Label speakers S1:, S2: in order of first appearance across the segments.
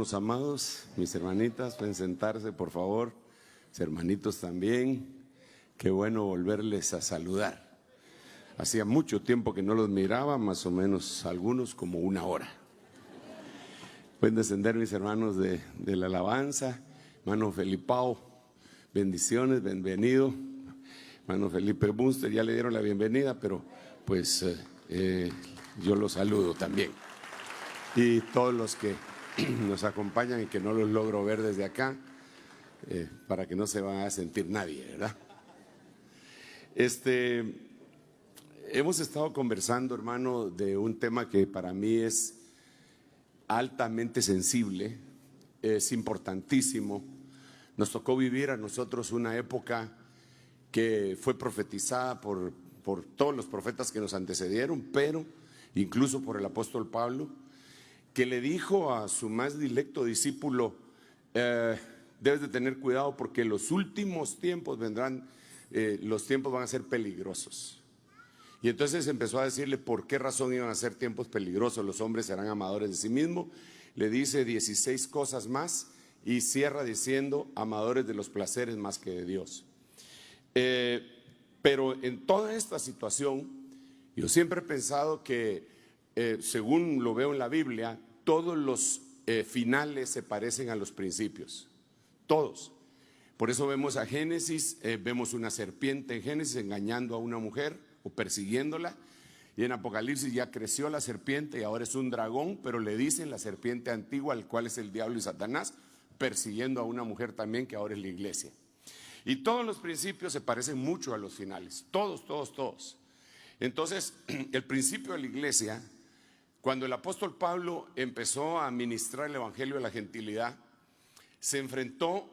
S1: hermanos amados, mis hermanitas, pueden sentarse por favor, mis hermanitos también. Qué bueno volverles a saludar. Hacía mucho tiempo que no los miraba, más o menos algunos como una hora. Pueden descender mis hermanos de la alabanza. Hermano Felipao, bendiciones, bienvenido. Hermano Felipe Bunster, ya le dieron la bienvenida, pero pues yo los saludo también. Y todos los que nos acompañan y que no los logro ver desde acá, para que no se vaya a sentir nadie, ¿verdad? Hemos estado conversando, hermano, de un tema que para mí es altamente sensible, es importantísimo. Nos tocó vivir a nosotros una época que fue profetizada por todos los profetas que nos antecedieron, pero incluso por el apóstol Pablo, que le dijo a su más dilecto discípulo: debes de tener cuidado porque los últimos tiempos vendrán, los tiempos van a ser peligrosos. Y entonces empezó a decirle por qué razón iban a ser tiempos peligrosos. Los hombres serán amadores de sí mismos. Le dice 16 cosas más y cierra diciendo: amadores de los placeres más que de Dios. Pero en toda esta situación, yo siempre he pensado que según lo veo en la Biblia, todos los finales se parecen a los principios, todos. Por eso vemos a Génesis, vemos una serpiente en Génesis engañando a una mujer o persiguiéndola, y en Apocalipsis ya creció la serpiente y ahora es un dragón, pero le dicen la serpiente antigua, al cual es el diablo y Satanás, persiguiendo a una mujer también que ahora es la iglesia. Y todos los principios se parecen mucho a los finales, todos. Entonces, el principio de la iglesia, cuando el apóstol Pablo empezó a ministrar el evangelio de la gentilidad, se enfrentó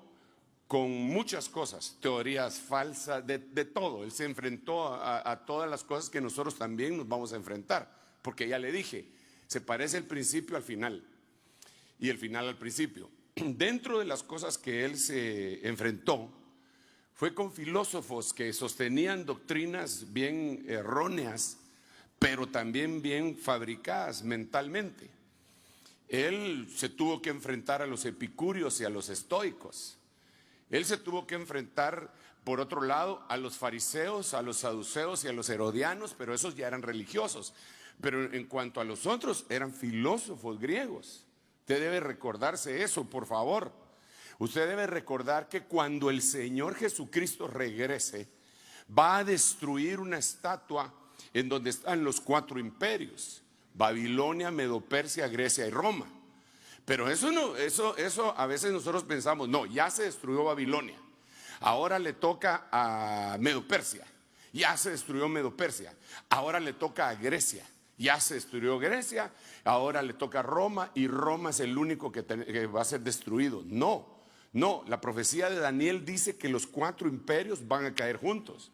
S1: con muchas cosas, teorías falsas, de todo. Él se enfrentó a todas las cosas que nosotros también nos vamos a enfrentar, porque ya le dije, se parece el principio al final y el final al principio. Dentro de las cosas que él se enfrentó, fue con filósofos que sostenían doctrinas bien erróneas, pero también bien fabricadas mentalmente. Él se tuvo que enfrentar a los epicúreos y a los estoicos. Él se tuvo que enfrentar, por otro lado, a los fariseos, a los saduceos y a los herodianos, pero esos ya eran religiosos. Pero en cuanto a los otros, eran filósofos griegos. Usted debe recordarse eso, por favor. Usted debe recordar que cuando el Señor Jesucristo regrese, va a destruir una estatua en donde están los 4 imperios: Babilonia, Medo-Persia, Grecia y Roma. Pero eso a veces nosotros pensamos: no, ya se destruyó Babilonia, ahora le toca a Medo-Persia. Ya se destruyó Medo-Persia, ahora le toca a Grecia. Ya se destruyó Grecia, ahora le toca a Roma, y Roma es el único que va a ser destruido. No, la profecía de Daniel dice que los 4 imperios van a caer juntos.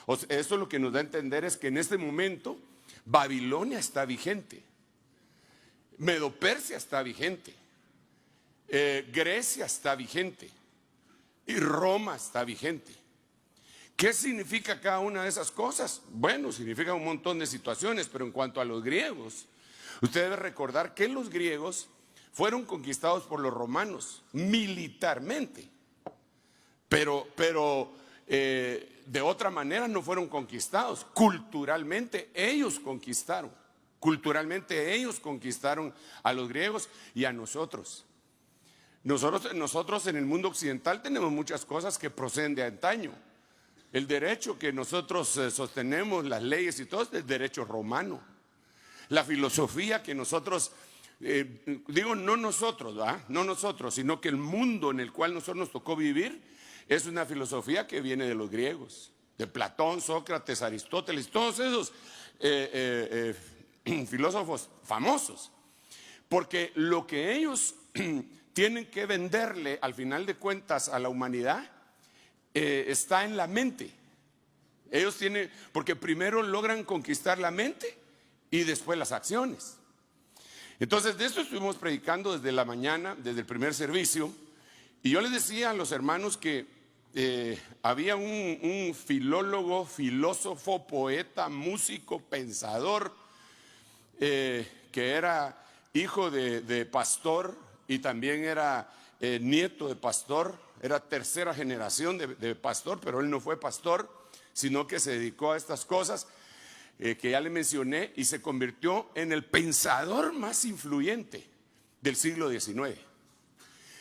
S1: O sea, eso lo que nos da a entender es que en este momento Babilonia está vigente, Medo-Persia está vigente, Grecia está vigente y Roma está vigente. ¿Qué significa cada una de esas cosas? Bueno, significa un montón de situaciones, pero en cuanto a los griegos, usted debe recordar que los griegos fueron conquistados por los romanos militarmente, pero de otra manera no fueron conquistados. Culturalmente ellos conquistaron a los griegos y a nosotros. Nosotros en el mundo occidental tenemos muchas cosas que proceden de antaño. El derecho que nosotros sostenemos, las leyes y todo, es el derecho romano. La filosofía que nosotros, no nosotros, sino que el mundo en el cual nosotros nos tocó vivir, es una filosofía que viene de los griegos, de Platón, Sócrates, Aristóteles, todos esos filósofos famosos. Porque lo que ellos tienen que venderle al final de cuentas a la humanidad está en la mente. Ellos tienen, porque primero logran conquistar la mente y después las acciones. Entonces de esto estuvimos predicando desde la mañana, desde el primer servicio, y yo les decía a los hermanos que había un filólogo, filósofo, poeta, músico, pensador, que era hijo de pastor y también era nieto de pastor, era tercera generación de pastor, pero él no fue pastor, sino que se dedicó a estas cosas que ya le mencioné, y se convirtió en el pensador más influyente del siglo XIX.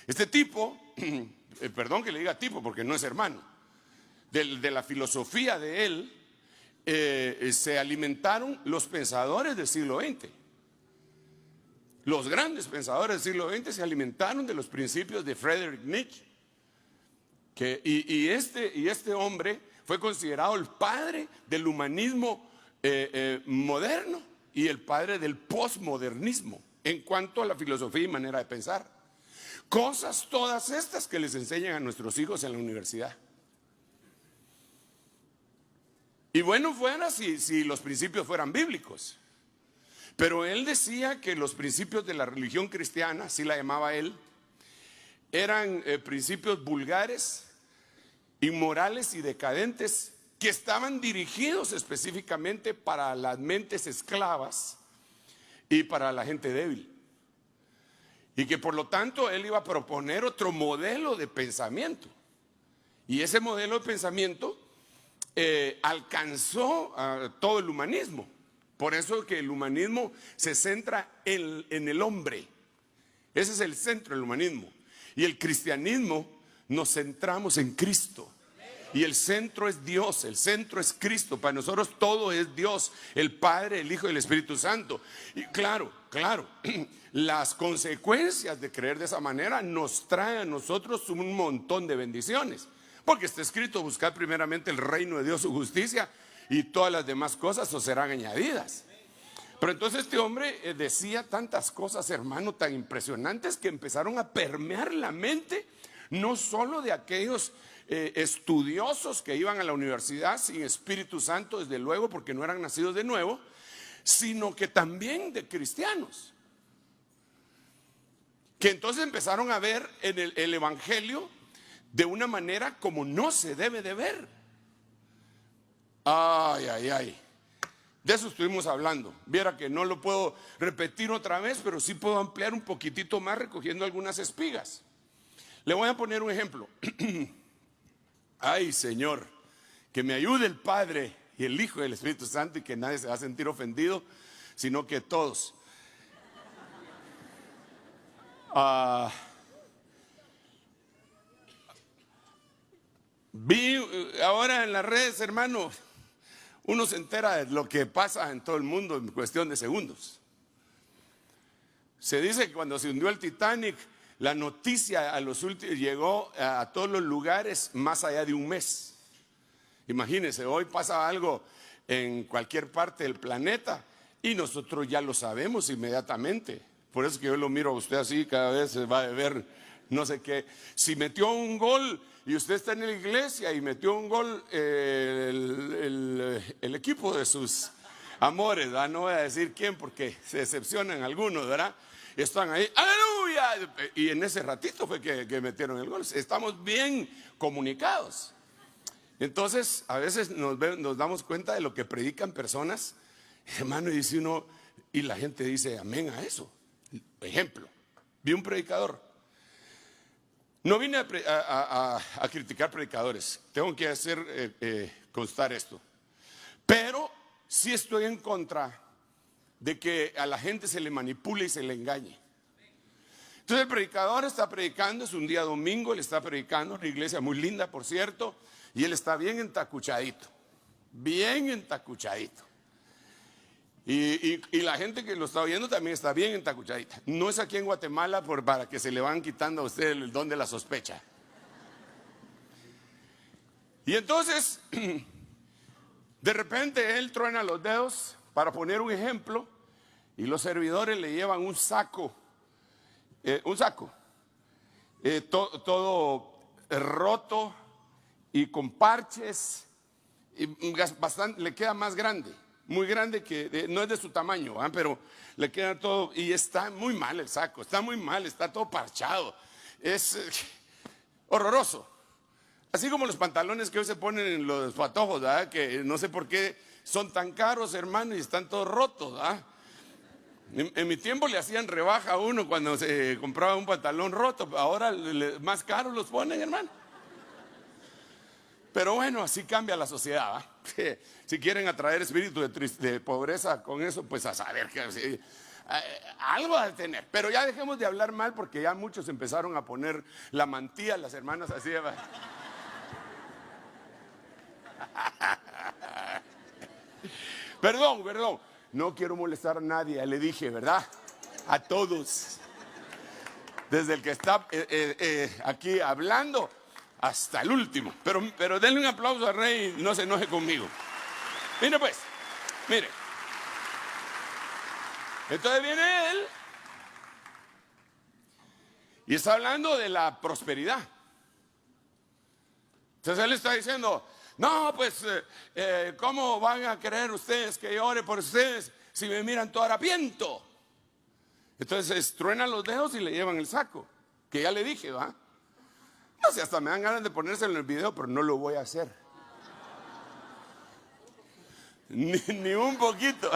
S1: Este tipo, perdón que le diga tipo porque no es hermano, de la filosofía de él, se alimentaron los pensadores del siglo XX. Los grandes pensadores del siglo XX se alimentaron de los principios de Friedrich Nietzsche. Y este hombre fue considerado el padre del humanismo moderno y el padre del posmodernismo en cuanto a la filosofía y manera de pensar. Cosas todas estas que les enseñan a nuestros hijos en la universidad. Y bueno fuera si los principios fueran bíblicos. Pero él decía que los principios de la religión cristiana, así la llamaba él, eran principios vulgares, inmorales y decadentes, que estaban dirigidos específicamente para las mentes esclavas y para la gente débil. Y que por lo tanto él iba a proponer otro modelo de pensamiento. Y ese modelo de pensamiento alcanzó a todo el humanismo. Por eso que el humanismo se centra en el hombre. Ese es el centro del humanismo. Y el cristianismo nos centramos en Cristo. Y el centro es Dios, el centro es Cristo. Para nosotros todo es Dios, el Padre, el Hijo y el Espíritu Santo. Y claro, las consecuencias de creer de esa manera nos traen a nosotros un montón de bendiciones. Porque está escrito: buscad primeramente el reino de Dios, su justicia, y todas las demás cosas os serán añadidas. Pero entonces este hombre decía tantas cosas, hermano, tan impresionantes, que empezaron a permear la mente, no solo de aquellos estudiosos que iban a la universidad sin Espíritu Santo, desde luego, porque no eran nacidos de nuevo, sino que también de cristianos, que entonces empezaron a ver en el evangelio de una manera como no se debe de ver. Ay. De eso estuvimos hablando. Viera que no lo puedo repetir otra vez, pero sí puedo ampliar un poquitito más recogiendo algunas espigas. Le voy a poner un ejemplo. Ay, Señor, que me ayude el Padre y el Hijo y el Espíritu Santo, y que nadie se va a sentir ofendido, sino que todos. Vi ahora en las redes, hermano, uno se entera de lo que pasa en todo el mundo en cuestión de segundos. Se dice que cuando se hundió el Titanic, la noticia llegó a todos los lugares más allá de un mes. Imagínense, hoy pasa algo en cualquier parte del planeta y nosotros ya lo sabemos inmediatamente. Por eso que yo lo miro a usted así, cada vez se va a ver no sé qué. Si metió un gol y usted está en la iglesia y metió un gol el equipo de sus amores, ¿verdad? No voy a decir quién porque se decepcionan algunos, ¿verdad? Están ahí, aleluya, y en ese ratito fue que metieron el gol. Estamos bien comunicados. Entonces a veces nos damos cuenta de lo que predican personas, hermano, y dice uno, y la gente dice amén a eso. Ejemplo, vi un predicador. No vine a criticar predicadores, tengo que hacer constar esto, pero sí estoy en contra de que a la gente se le manipule y se le engañe. Entonces el predicador está predicando, es un día domingo, él está predicando, una iglesia muy linda por cierto, y él está bien entacuchadito, y la gente que lo está oyendo también está bien entacuchadita. No es aquí en Guatemala para que se le van quitando a usted el don de la sospecha. Y entonces de repente él truena los dedos, para poner un ejemplo, y los servidores le llevan un saco, todo roto y con parches, y bastante, le queda más grande, muy grande, que no es de su tamaño, pero le queda todo, y está muy mal el saco, está muy mal, está todo parchado, es horroroso. Así como los pantalones que hoy se ponen en los patojos, ¿verdad? Que no sé por qué son tan caros, hermano, y están todos rotos, ¿verdad? En mi tiempo le hacían rebaja a uno cuando se compraba un pantalón roto. Ahora más caros los ponen, hermano. Pero bueno, así cambia la sociedad, ¿va? Si quieren atraer espíritu de pobreza con eso, pues a saber que algo ha de tener. Pero ya dejemos de hablar mal, porque ya muchos empezaron a poner la mantilla, las hermanas así. Perdón. No quiero molestar a nadie, ya le dije, ¿verdad? A todos. Desde el que está aquí hablando hasta el último. Pero denle un aplauso al Rey y no se enoje conmigo. Mire pues, mire. Entonces viene él y está hablando de la prosperidad. Entonces él está diciendo: no, pues, ¿cómo van a querer ustedes que yo ore por ustedes si me miran todo harapiento? Entonces truenan los dedos y le llevan el saco, que ya le dije, ¿va? No sé, hasta me dan ganas de ponérselo en el video, pero no lo voy a hacer. Ni un poquito.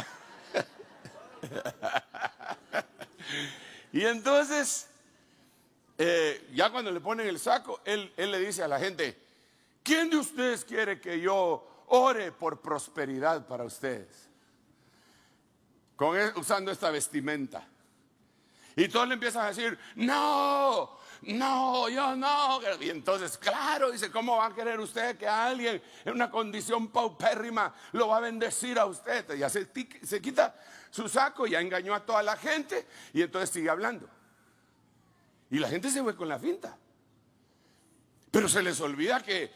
S1: Y entonces, ya cuando le ponen el saco, él le dice a la gente: ¿quién de ustedes quiere que yo ore por prosperidad para ustedes? Usando esta vestimenta. Y todos le empiezan a decir: no, yo no. Y entonces, claro, dice: ¿cómo va a querer usted que alguien en una condición paupérrima lo va a bendecir a usted? Ya se quita su saco, ya engañó a toda la gente, y entonces sigue hablando. Y la gente se fue con la finta. Pero se les olvida que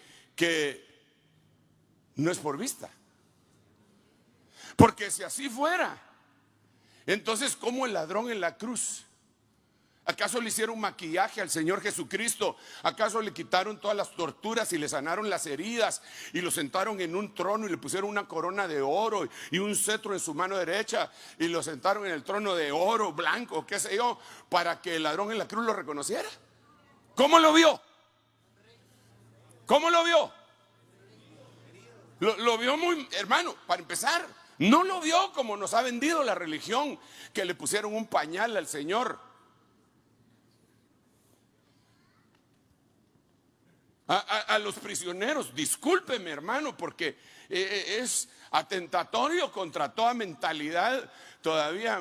S1: no es por vista. Porque si así fuera, entonces, ¿cómo el ladrón en la cruz? ¿Acaso le hicieron maquillaje al Señor Jesucristo? ¿Acaso le quitaron todas las torturas y le sanaron las heridas y lo sentaron en un trono y le pusieron una corona de oro y un cetro en su mano derecha y lo sentaron en el trono de oro blanco, qué sé yo, para que el ladrón en la cruz lo reconociera? ¿Cómo lo vio? ¿Cómo lo vio? Lo vio muy, hermano, para empezar, no lo vio como nos ha vendido la religión, que le pusieron un pañal al Señor. A los prisioneros, discúlpeme, hermano, porque es atentatorio contra toda mentalidad todavía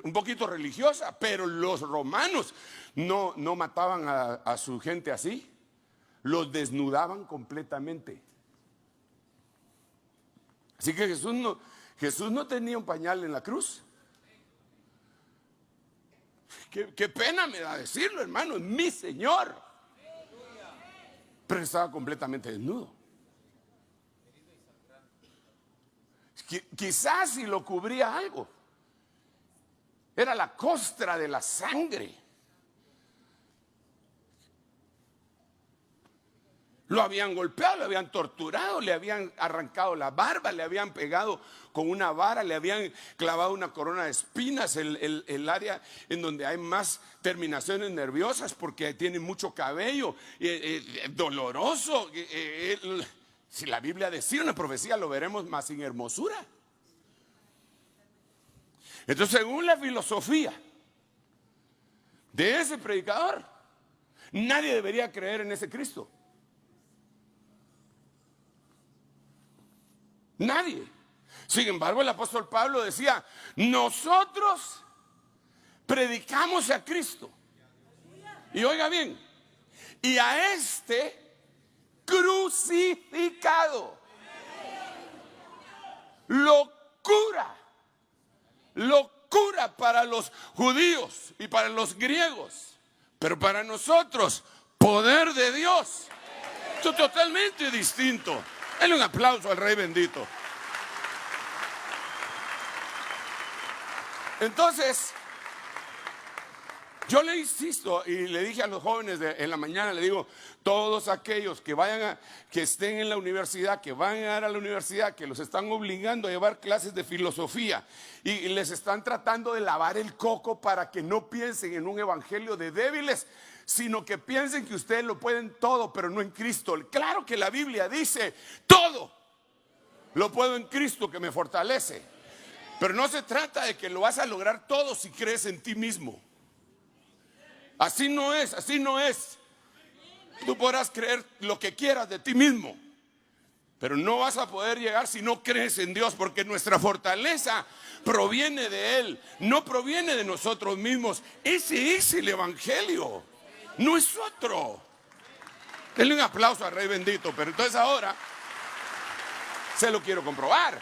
S1: un poquito religiosa. Pero los romanos no mataban a su gente así, los desnudaban completamente. Así que Jesús no tenía un pañal en la cruz. Qué pena me da decirlo, hermano, es mi Señor. Pero estaba completamente desnudo. Quizás si lo cubría algo, era la costra de la sangre. Lo habían golpeado, lo habían torturado, le habían arrancado la barba, le habían pegado con una vara, le habían clavado una corona de espinas, el área en donde hay más terminaciones nerviosas porque tiene mucho cabello, doloroso. Si la Biblia decía una profecía, lo veremos más sin hermosura. Entonces, según la filosofía de ese predicador, nadie debería creer en ese Cristo. Nadie. Sin embargo, el apóstol Pablo decía: nosotros predicamos a Cristo. Y oiga bien, y a este crucificado. Locura para los judíos y para los griegos, pero para nosotros, poder de Dios. Esto es totalmente distinto. Denle un aplauso al Rey bendito. Entonces, yo le insisto y le dije a los jóvenes en la mañana, le digo: todos aquellos que que estén en la universidad, que van a ir a la universidad, que los están obligando a llevar clases de filosofía y les están tratando de lavar el coco para que no piensen en un evangelio de débiles, sino que piensen que ustedes lo pueden todo, pero no en Cristo. Claro que la Biblia dice: todo lo puedo en Cristo que me fortalece. Pero no se trata de que lo vas a lograr todo si crees en ti mismo. Así no es, así no es. Tú podrás creer lo que quieras de ti mismo, pero no vas a poder llegar si no crees en Dios, porque nuestra fortaleza proviene de Él, no proviene de nosotros mismos. Ese es el Evangelio, no es otro. Denle un aplauso al Rey bendito. Pero entonces ahora se lo quiero comprobar.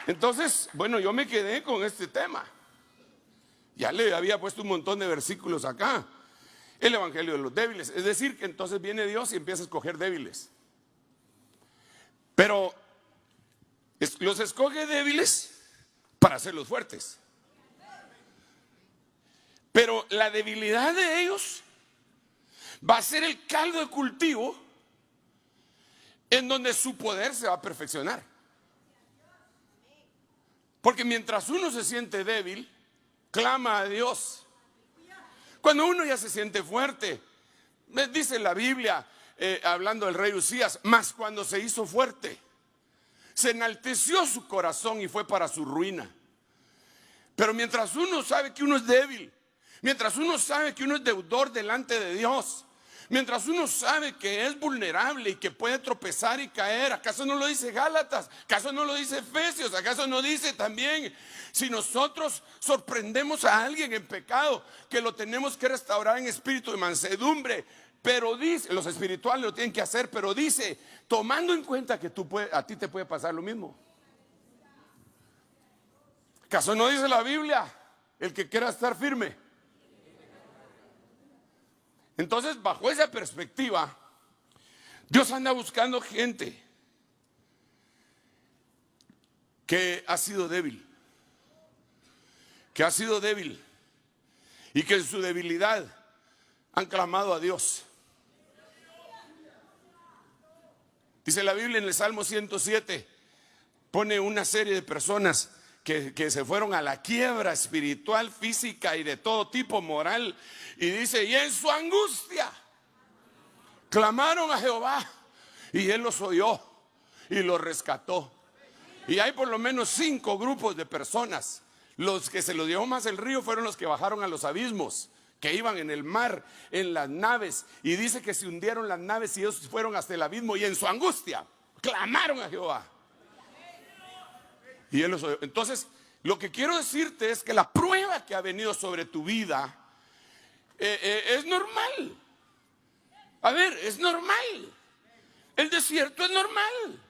S1: Entonces, bueno, yo me quedé con este tema. Ya le había puesto un montón de versículos acá. El evangelio de los débiles. Es decir, que entonces viene Dios y empieza a escoger débiles. Pero los escoge débiles para hacerlos fuertes. Pero la debilidad de ellos va a ser el caldo de cultivo en donde su poder se va a perfeccionar. Porque mientras uno se siente débil, clama a Dios. Cuando uno ya se siente fuerte, dice la Biblia, hablando del rey Usías, mas cuando se hizo fuerte, se enalteció su corazón y fue para su ruina. Pero mientras uno sabe que uno es débil, mientras uno sabe que uno es deudor delante de Dios, mientras uno sabe que es vulnerable y que puede tropezar y caer, ¿acaso no lo dice Gálatas? ¿Acaso no lo dice Efesios? ¿Acaso no dice también, si nosotros sorprendemos a alguien en pecado, que lo tenemos que restaurar en espíritu de mansedumbre? Pero dice, los espirituales lo tienen que hacer, pero dice, tomando en cuenta que a ti te puede pasar lo mismo. ¿Acaso no dice la Biblia, el que quiera estar firme? Entonces, bajo esa perspectiva, Dios anda buscando gente que ha sido débil, y que en su debilidad han clamado a Dios. Dice la Biblia en el Salmo 107, pone una serie de personas que se fueron a la quiebra espiritual, física y de todo tipo, moral. Y dice, y en su angustia clamaron a Jehová y Él los oyó y los rescató. Y hay por lo menos 5 grupos de personas. Los que se los llevó más el río fueron los que bajaron a los abismos, que iban en el mar, en las naves. Y dice que se hundieron las naves y ellos fueron hasta el abismo y en su angustia clamaron a Jehová y Él los oyó. Entonces, lo que quiero decirte es que la prueba que ha venido sobre tu vida es normal. A ver, es normal. El desierto es normal.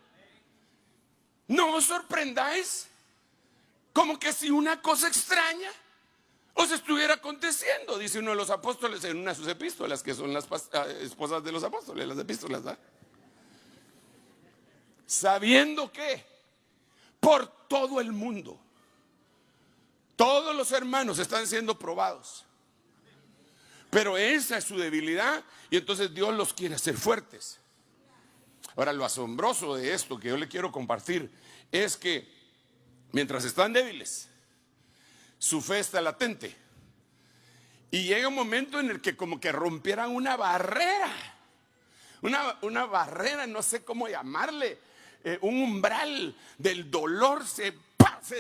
S1: No os sorprendáis como que si una cosa extraña os estuviera aconteciendo, dice uno de los apóstoles en una de sus epístolas, que son las esposas de los apóstoles, las epístolas, ¿verdad? Sabiendo que por todo el mundo todos los hermanos están siendo probados, pero esa es su debilidad, y entonces Dios los quiere hacer fuertes. Ahora, lo asombroso de esto que yo le quiero compartir es que mientras están débiles, su fe está latente, y llega un momento en el que como que rompieran una barrera, una barrera, no sé cómo llamarle, un umbral del dolor, se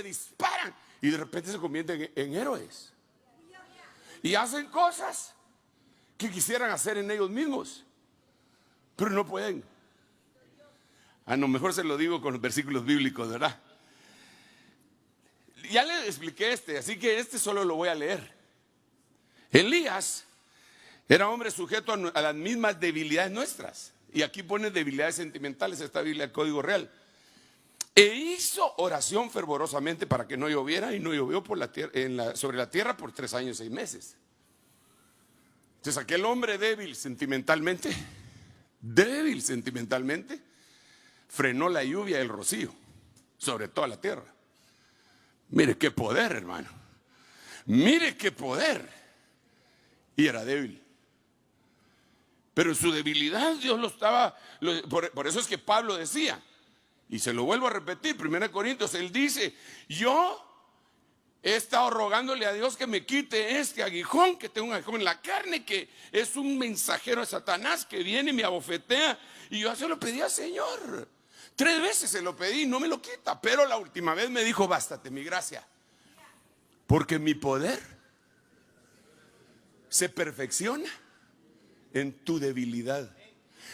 S1: disparan y de repente se convierten en héroes y hacen cosas que quisieran hacer en ellos mismos, pero no pueden. A lo mejor se lo digo con los versículos bíblicos, ¿verdad? Ya le expliqué así que solo lo voy a leer. Elías era hombre sujeto a las mismas debilidades nuestras. Y aquí pone debilidades sentimentales, esta Biblia del Código Real. E hizo oración fervorosamente para que no lloviera, y no llovió sobre la tierra por 3 años y 6 meses. Entonces aquel hombre débil sentimentalmente, frenó la lluvia y el rocío sobre toda la tierra. Mire qué poder, hermano. Mire qué poder. Y era débil. Pero en su debilidad Dios lo estaba. Por eso es que Pablo decía, y se lo vuelvo a repetir, 1 Corintios, él dice, yo he estado rogándole a Dios que me quite este aguijón, que tengo un aguijón en la carne, que es un mensajero de Satanás que viene y me abofetea. Y yo se lo pedí al Señor. 3 veces se lo pedí, no me lo quita. Pero la última vez me dijo: bástate mi gracia, porque mi poder se perfecciona en tu debilidad.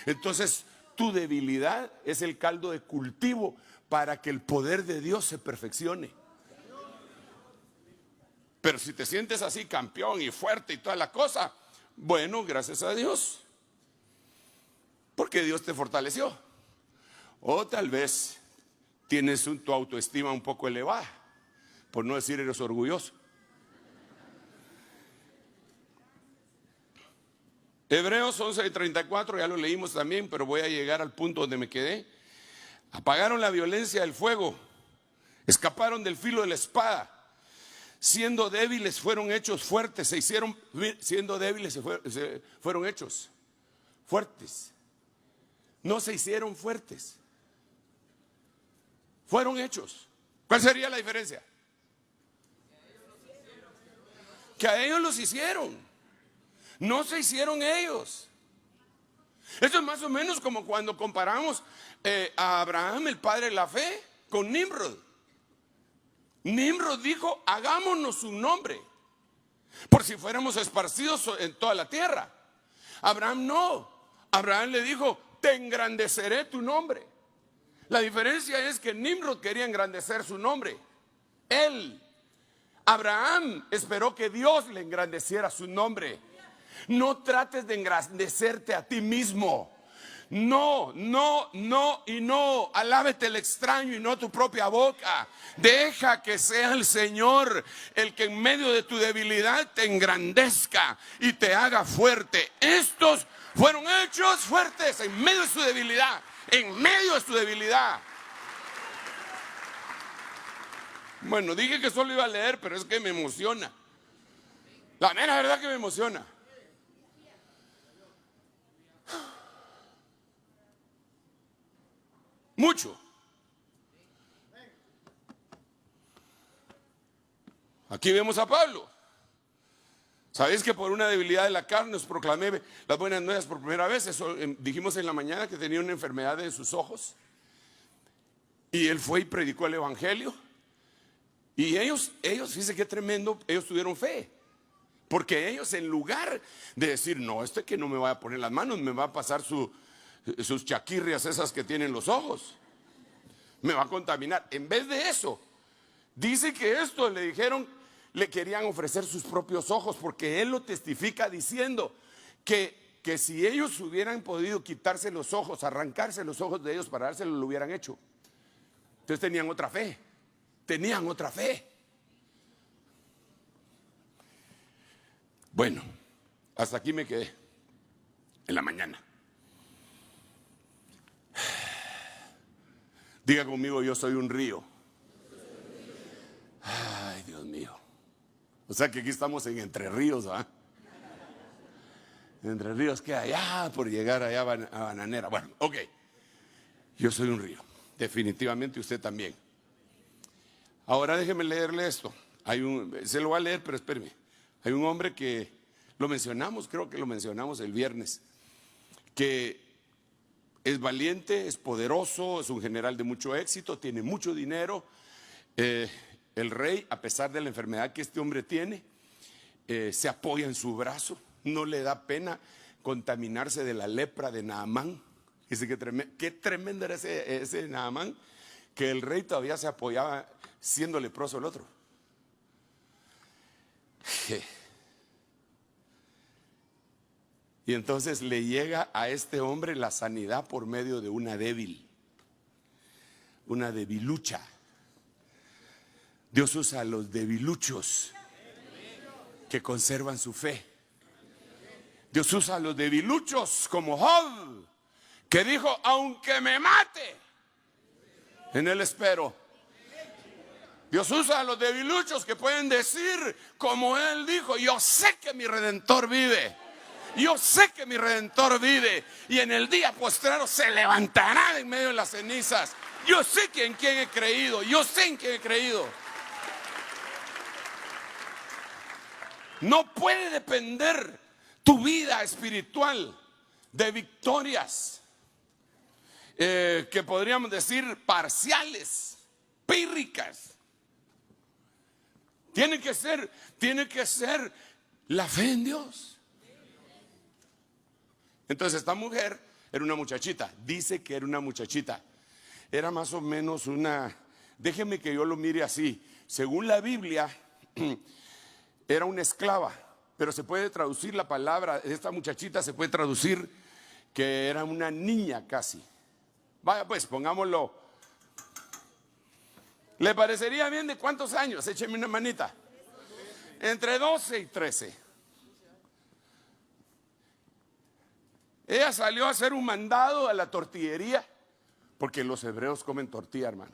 S1: Entonces, tu debilidad es el caldo de cultivo para que el poder de Dios se perfeccione. Pero si te sientes así, campeón y fuerte y toda la cosa, bueno, gracias a Dios, porque Dios te fortaleció. O tal vez tienes tu autoestima un poco elevada, por no decir eres orgulloso. Hebreos 11:34, ya lo leímos también, pero voy a llegar al punto donde me quedé. Apagaron la violencia del fuego, escaparon del filo de la espada. Siendo débiles fueron hechos fuertes, siendo débiles fueron hechos fuertes. No se hicieron fuertes, fueron hechos. ¿Cuál sería la diferencia? Que a ellos los hicieron, no se hicieron ellos. Esto es más o menos como cuando comparamos a Abraham, el padre de la fe, con Nimrod. Nimrod dijo: hagámonos un nombre, por si fuéramos esparcidos en toda la tierra. Abraham no. Abraham le dijo: te engrandeceré tu nombre. La diferencia es que Nimrod quería engrandecer su nombre. Abraham esperó que Dios le engrandeciera su nombre. No trates de engrandecerte a ti mismo. No, no, no y no. Alábete el extraño y no tu propia boca. Deja que sea el Señor el que en medio de tu debilidad te engrandezca y te haga fuerte. Estos fueron hechos fuertes en medio de su debilidad. En medio de su debilidad. Bueno, dije que solo iba a leer, pero es que me emociona. La mera verdad que me emociona. Mucho. Aquí vemos a Pablo. ¿Sabéis que por una debilidad de la carne os proclamé las buenas nuevas por primera vez? Eso dijimos en la mañana, que tenía una enfermedad en sus ojos. Y él fue y predicó el evangelio. Y ellos, fíjense qué tremendo, ellos tuvieron fe. Porque ellos, en lugar de decir: no, que no me va a poner las manos, me va a pasar sus chaquirrias esas que tienen los ojos, me va a contaminar. En vez de eso, dice que esto le dijeron, le querían ofrecer sus propios ojos, porque él lo testifica diciendo que si ellos hubieran podido quitarse los ojos, arrancarse los ojos de ellos para dárselos, lo hubieran hecho. Entonces tenían otra fe. Bueno, hasta aquí me quedé en la mañana. Diga conmigo: yo soy un río. Ay, Dios mío. O sea que aquí estamos en Entre Ríos, ¿ah? Entre Ríos, que allá por llegar allá a Bananera. Bueno, ok. Yo soy un río, definitivamente usted también. Ahora déjeme leerle esto. Se lo voy a leer, pero espéreme. Hay un hombre que lo mencionamos, creo que lo mencionamos el viernes, que es valiente, es poderoso, es un general de mucho éxito, tiene mucho dinero. El rey, a pesar de la enfermedad que este hombre tiene, se apoya en su brazo. No le da pena contaminarse de la lepra de Naamán. Dice que qué tremendo era ese Naamán, que el rey todavía se apoyaba siendo leproso el otro. Y entonces le llega a este hombre la sanidad por medio de una debilucha. Dios usa a los debiluchos que conservan su fe. Dios usa a los debiluchos como Job, que dijo: aunque me mate, en él espero. Dios usa a los debiluchos que pueden decir como él dijo: yo sé que mi Redentor vive. Yo sé que mi Redentor vive, y en el día postrero se levantará de en medio de las cenizas. Yo sé en quién he creído. Yo sé en quién he creído. No puede depender tu vida espiritual de victorias que podríamos decir parciales, pírricas. Tiene que ser la fe en Dios. Entonces esta mujer era una muchachita, dice que era una muchachita, era más o menos déjeme que yo lo mire así, según la Biblia, era una esclava, pero se puede traducir la palabra, esta muchachita se puede traducir que era una niña casi. Vaya pues, pongámoslo. ¿Le parecería bien de cuántos años? Écheme una manita. Entre 12 y 13. Ella salió a hacer un mandado a la tortillería, porque los hebreos comen tortilla, hermano,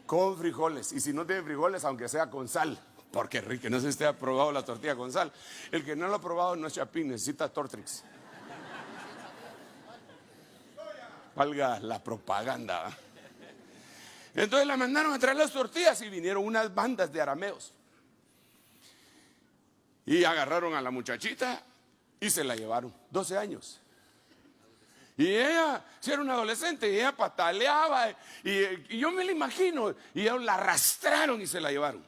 S1: con frijoles, y si no tiene frijoles, aunque sea con sal, porque rico. No sé si usted ha probado la tortilla con sal. El que no lo ha probado no es chapín, necesita Tortrix. Valga la propaganda, ¿eh? Entonces la mandaron a traer las tortillas y vinieron unas bandas de arameos y agarraron a la muchachita y se la llevaron, 12 años. Y ella, si era una adolescente, y ella pataleaba, y yo me la imagino, y ellos la arrastraron y se la llevaron.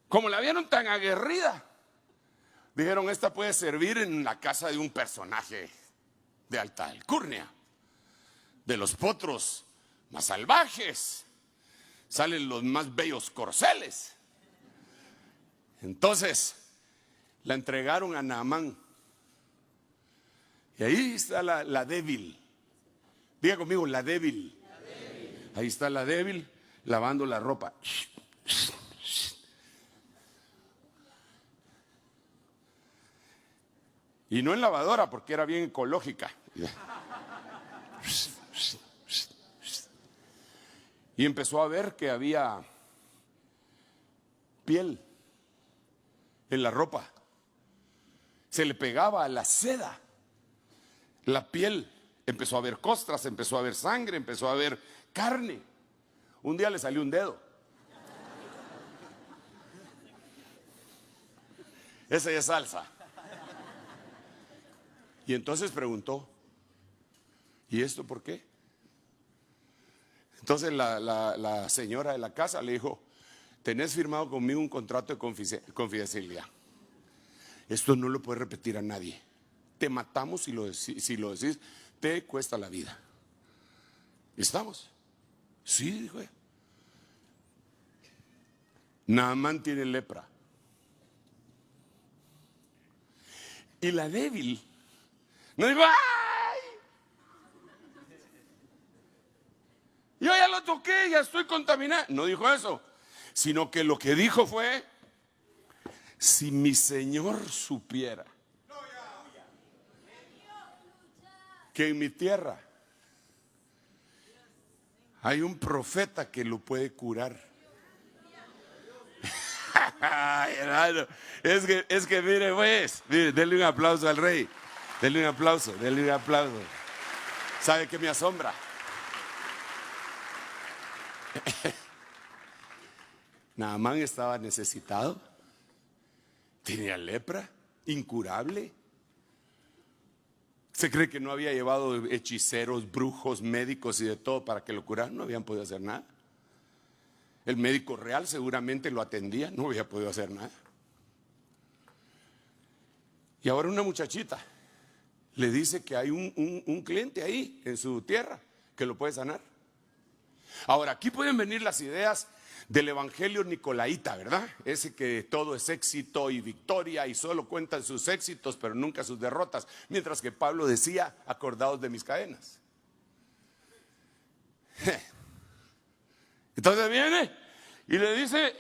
S1: Como la vieron tan aguerrida, dijeron, esta puede servir en la casa de un personaje de alta alcurnia, de los potros más salvajes salen los más bellos corceles. Entonces la entregaron a Naamán, y ahí está la débil. Diga conmigo, la débil. Ahí está la débil lavando la ropa. Y no en lavadora, porque era bien ecológica. Y empezó a ver que había piel en la ropa. Se le pegaba a la seda la piel. Empezó a ver costras, empezó a ver sangre, empezó a ver carne. Un día le salió un dedo. Esa ya es salsa. Y entonces preguntó, ¿y esto por qué? Entonces la señora de la casa le dijo, tenés firmado conmigo un contrato de confidencialidad. Esto no lo puedes repetir a nadie. Te matamos si lo decís, te cuesta la vida. ¿Estamos? Sí, dijo ella. Naamán tiene lepra. Y la débil no dijo, ¡ay! Yo ya lo toqué, ya estoy contaminada. No dijo eso, sino que lo que dijo fue, si mi Señor supiera que en mi tierra hay un profeta que lo puede curar. Ay, hermano, es que mire pues, mire, denle un aplauso al rey. Denle un aplauso, denle un aplauso. ¿Sabe qué me asombra? Naamán estaba necesitado, tenía lepra, incurable. ¿Se cree que no había llevado hechiceros, brujos, médicos y de todo para que lo curaran? No habían podido hacer nada. El médico real seguramente lo atendía, no había podido hacer nada. Y ahora una muchachita le dice que hay un cliente ahí en su tierra que lo puede sanar. Ahora, aquí pueden venir las ideas del evangelio nicolaíta, ¿verdad? Ese que todo es éxito y victoria y solo cuentan sus éxitos pero nunca sus derrotas. Mientras que Pablo decía, acordaos de mis cadenas. Entonces viene y le dice,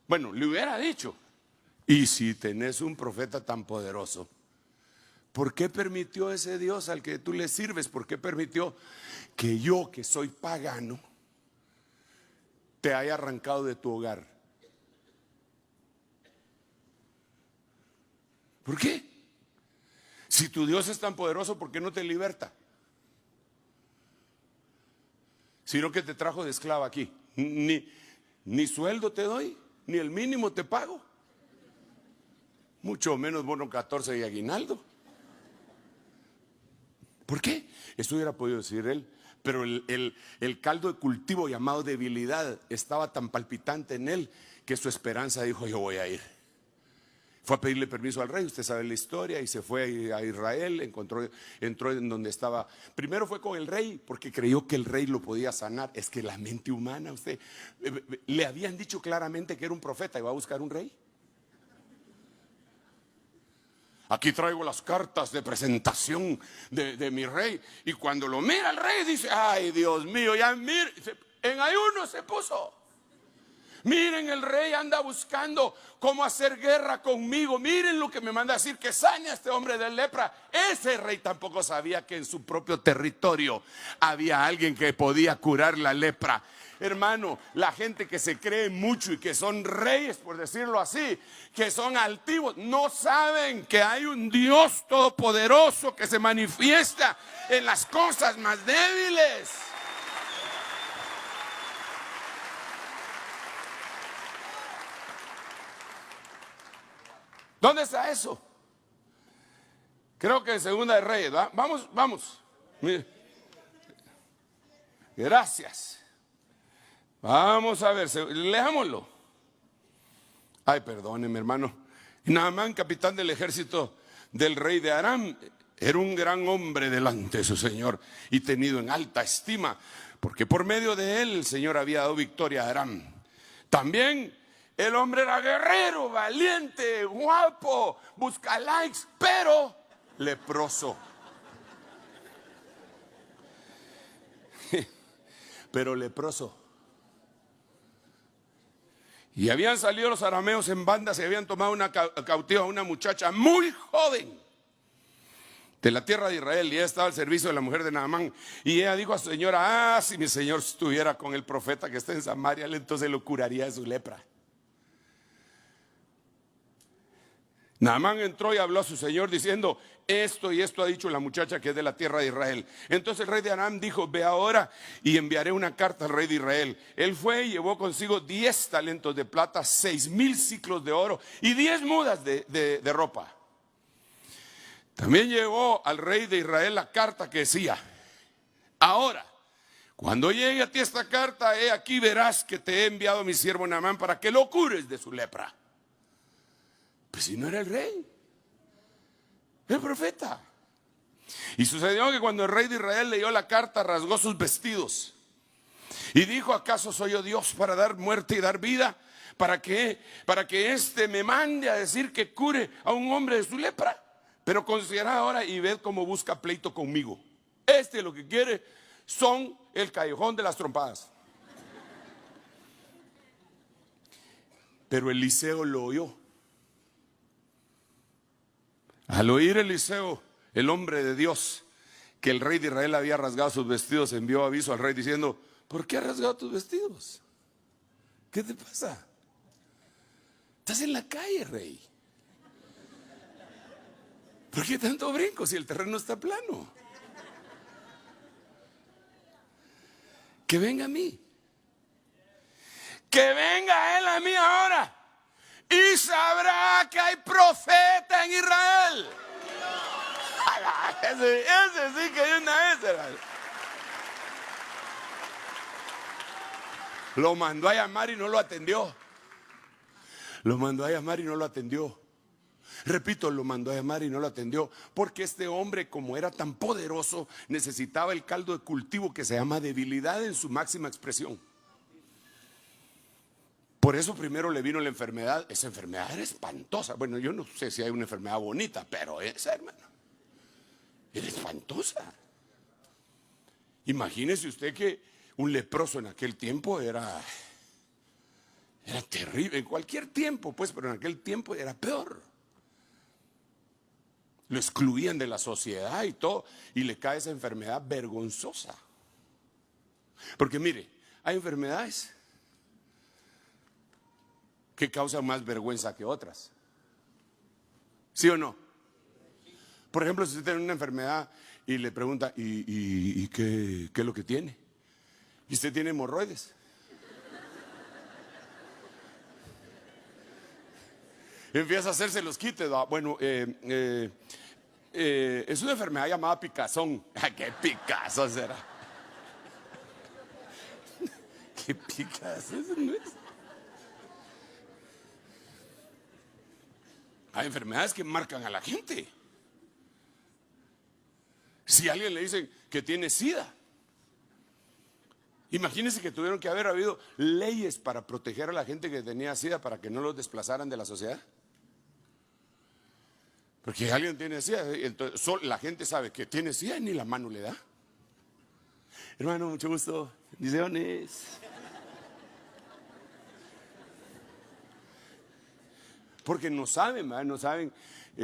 S1: bueno, le hubiera dicho, y si tenés un profeta tan poderoso, ¿por qué permitió ese Dios al que tú le sirves? ¿Por qué permitió que yo, que soy pagano, te haya arrancado de tu hogar? ¿Por qué? Si tu Dios es tan poderoso, ¿por qué no te liberta? Sino que te trajo de esclava aquí. Ni sueldo te doy, ni el mínimo te pago. mucho menos bono 14 y aguinaldo. ¿Por qué? Eso hubiera podido decir él. Pero el caldo de cultivo llamado debilidad estaba tan palpitante en él que su esperanza dijo: yo voy a ir. Fue a pedirle permiso al rey, usted sabe la historia, y se fue a Israel, entró en donde estaba. Primero fue con el rey porque creyó que el rey lo podía sanar. Es que la mente humana, usted, le habían dicho claramente que era un profeta y va a buscar un rey. Aquí traigo las cartas de presentación de mi rey. Y cuando lo mira el rey dice: ay, Dios mío, ya mire, en ayuno se puso. Miren, el rey anda buscando cómo hacer guerra conmigo. Miren lo que me manda a decir, que sane a este hombre de lepra. Ese rey tampoco sabía que en su propio territorio había alguien que podía curar la lepra. Hermano, la gente que se cree mucho y que son reyes, por decirlo así, que son altivos, no saben que hay un Dios todopoderoso que se manifiesta en las cosas más débiles. ¿Dónde está eso? Creo que en Segunda de Reyes, ¿verdad? Vamos. Mire. Gracias. Vamos a ver, leámoslo. Ay, perdóneme, hermano. Naamán, capitán del ejército del rey de Aram, era un gran hombre delante de su señor y tenido en alta estima, porque por medio de él el Señor había dado victoria a Aram. También el hombre era guerrero, valiente, guapo, busca likes, pero leproso. Pero leproso. Y habían salido los arameos en bandas y habían tomado una cautiva a una muchacha muy joven de la tierra de Israel, y ella estaba al servicio de la mujer de Naamán. Y ella dijo a su señora: si mi señor estuviera con el profeta que está en Samaria, entonces lo curaría de su lepra. Naamán entró y habló a su señor diciendo: esto y esto ha dicho la muchacha que es de la tierra de Israel. Entonces el rey de Aram dijo: ve ahora y enviaré una carta al rey de Israel. Él fue y llevó consigo 10 talentos de plata, 6,000 siclos de oro y 10 mudas de ropa. También llevó al rey de Israel la carta que decía: ahora, cuando llegue a ti esta carta, he aquí verás que te he enviado a mi siervo Naamán para que lo cures de su lepra. Pues si no era el rey, el profeta. Y sucedió que cuando el rey de Israel leyó la carta, rasgó sus vestidos y dijo: ¿acaso soy yo Dios para dar muerte y dar vida? ¿Para que éste me mande a decir que cure a un hombre de su lepra? Pero considerad ahora y ved cómo busca pleito conmigo. Lo que quiere son el callejón de las trompadas. Pero Eliseo lo oyó. Al oír Eliseo, el hombre de Dios, que el rey de Israel había rasgado sus vestidos, envió aviso al rey diciendo: ¿por qué has rasgado tus vestidos? ¿Qué te pasa? Estás en la calle, rey. ¿Por qué tanto brinco si el terreno está plano? Que venga a mí. Que venga él a mí ahora. Y sabrá que hay profeta en Israel. Ese sí que hay una esa. Lo mandó a llamar y no lo atendió. Lo mandó a llamar y no lo atendió. Repito, lo mandó a llamar y no lo atendió, porque este hombre, como era tan poderoso, necesitaba el caldo de cultivo que se llama debilidad en su máxima expresión. Por eso primero le vino la enfermedad. Esa enfermedad era espantosa. Bueno, yo no sé si hay una enfermedad bonita, pero esa, hermano, era espantosa. Imagínese usted que un leproso en aquel tiempo era terrible. En cualquier tiempo, pues, pero en aquel tiempo era peor. Lo excluían de la sociedad y todo, y le cae esa enfermedad vergonzosa. Porque mire, hay enfermedades que causan más vergüenza que otras. ¿Sí o no? Por ejemplo, si usted tiene una enfermedad y le pregunta: ¿y qué es lo que tiene? Y usted tiene hemorroides. Empieza a hacerse los quites. Bueno, es una enfermedad llamada picazón. ¿Qué picazón será? ¿Qué picazón? Eso no es. Hay enfermedades que marcan a la gente. Si a alguien le dicen que tiene SIDA, imagínense que tuvieron que haber habido leyes para proteger a la gente que tenía SIDA para que no los desplazaran de la sociedad. Porque alguien tiene SIDA, entonces la gente sabe que tiene SIDA y ni la mano le da. Hermano, mucho gusto. Bendiciones. Porque no saben, ¿verdad? No saben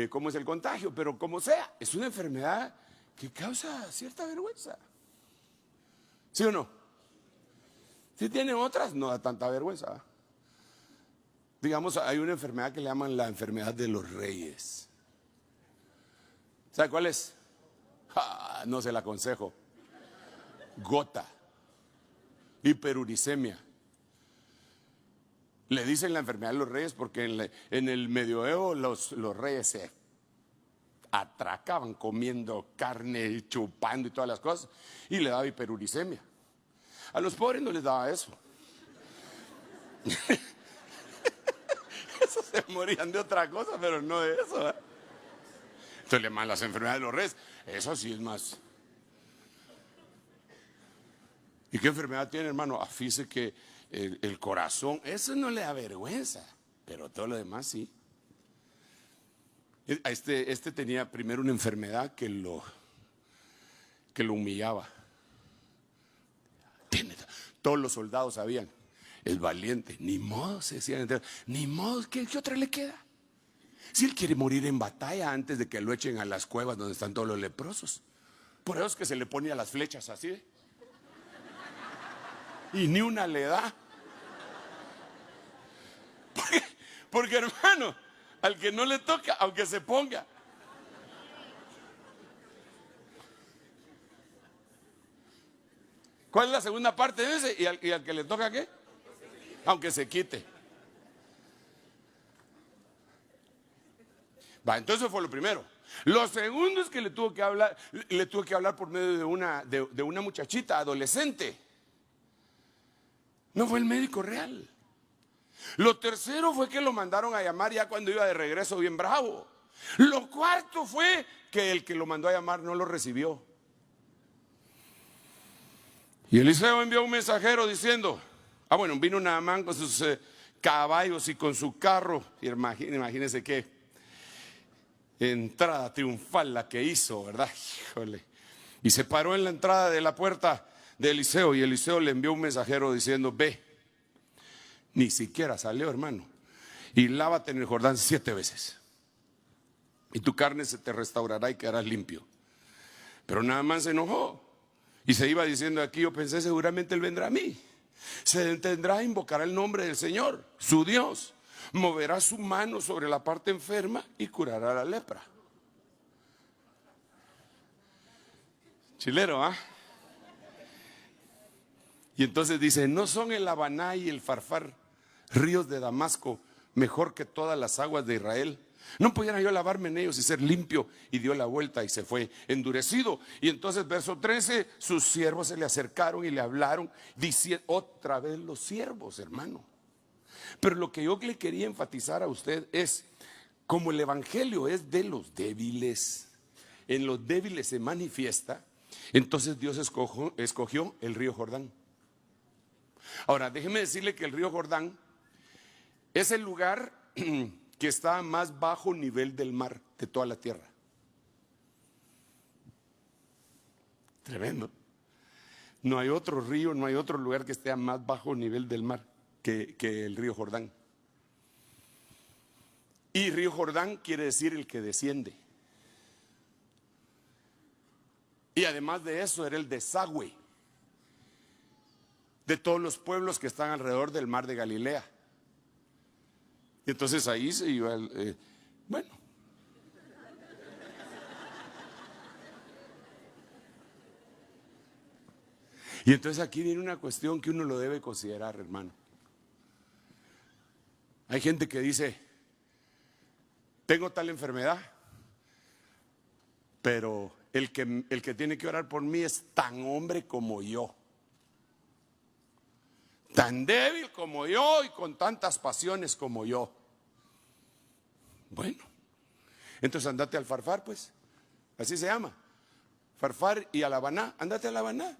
S1: cómo es el contagio, pero como sea, es una enfermedad que causa cierta vergüenza. ¿Sí o no? Si tienen otras, no da tanta vergüenza, ¿verdad? Digamos, hay una enfermedad que le llaman la enfermedad de los reyes. ¿Sabe cuál es? No se la aconsejo. Gota. Hiperuricemia. Le dicen la enfermedad de los reyes porque en el medioevo los reyes se atracaban comiendo carne, chupando y todas las cosas, y le daba hiperuricemia. A los pobres no les daba eso. Esos se morían de otra cosa, pero no de eso, ¿eh? Entonces le llaman las enfermedades de los reyes. Eso sí es más. ¿Y qué enfermedad tiene, hermano? Fíjese que el corazón, eso no le da vergüenza, pero todo lo demás sí. Este tenía primero una enfermedad que lo humillaba. Todos los soldados sabían, el valiente, ni modo, se decían, ni modo, ¿qué otra le queda? Si él quiere morir en batalla antes de que lo echen a las cuevas donde están todos los leprosos. Por eso es que se le ponía las flechas así, ¿eh? Y ni una le da. Porque hermano, al que no le toca, aunque se ponga. ¿Cuál es la segunda parte de ese? ¿Y al que le toca qué? Aunque se quite. Entonces fue lo primero. Lo segundo es que le tuvo que hablar por medio de una muchachita adolescente. No fue el médico real. Lo tercero fue que lo mandaron a llamar ya cuando iba de regreso bien bravo. Lo cuarto fue que el que lo mandó a llamar no lo recibió. Y Eliseo envió un mensajero diciendo, bueno, vino Naamán con sus caballos y con su carro. Y imagínense qué entrada triunfal la que hizo, ¿verdad? Híjole. Y se paró en la entrada de la puerta de Eliseo y Eliseo le envió un mensajero diciendo, ve. Ni siquiera salió, hermano, y lávate en el Jordán 7 veces y tu carne se te restaurará y quedarás limpio. Pero Naamán se enojó y se iba diciendo, aquí yo pensé, seguramente él vendrá a mí, se detendrá, invocará el nombre del Señor, su Dios, moverá su mano sobre la parte enferma y curará la lepra. Chilero, ¿ah? Y entonces dice, ¿no son el Habaná y el Farfar, ríos de Damasco, mejor que todas las aguas de Israel? ¿No pudiera yo lavarme en ellos y ser limpio? Y dio la vuelta y se fue endurecido. Y entonces verso 13, sus siervos se le acercaron y le hablaron, diciendo, otra vez los siervos, hermano. Pero lo que yo le quería enfatizar a usted es, como el evangelio es de los débiles, en los débiles se manifiesta, entonces Dios escogió el río Jordán. Ahora, déjeme decirle que el río Jordán es el lugar que está a más bajo nivel del mar de toda la tierra. Tremendo. No hay otro río, no hay otro lugar que esté a más bajo nivel del mar que el río Jordán. Y río Jordán quiere decir el que desciende. Y además de eso era el desagüe de todos los pueblos que están alrededor del mar de Galilea. Y entonces ahí se iba bueno. Y entonces aquí viene una cuestión que uno lo debe considerar, hermano. Hay gente que dice, tengo tal enfermedad, pero el que tiene que orar por mí es tan hombre como yo, tan débil como yo y con tantas pasiones como yo. Bueno, entonces andate al Farfar, pues, así se llama, Farfar y a La Habaná, andate a La Habaná.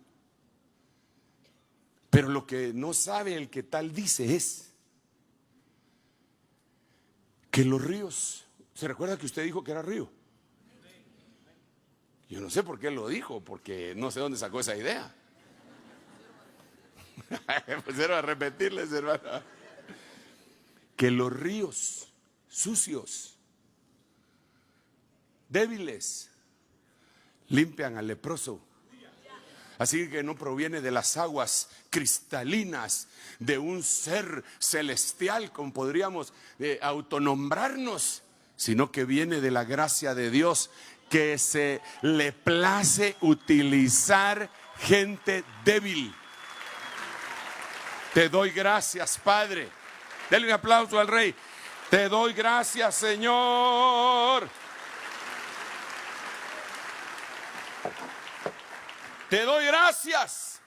S1: Pero lo que no sabe el que tal dice es que los ríos, ¿se recuerda que usted dijo que era río? Yo no sé por qué lo dijo, porque no sé dónde sacó esa idea. Pues era a repetirles, hermano, que los ríos sucios, débiles, limpian al leproso. Así que no proviene de las aguas cristalinas de un ser celestial, como podríamos autonombrarnos, sino que viene de la gracia de Dios, que se le place utilizar gente débil. Te doy gracias, Padre. Denle un aplauso al Rey. Te doy gracias, Señor. Te doy gracias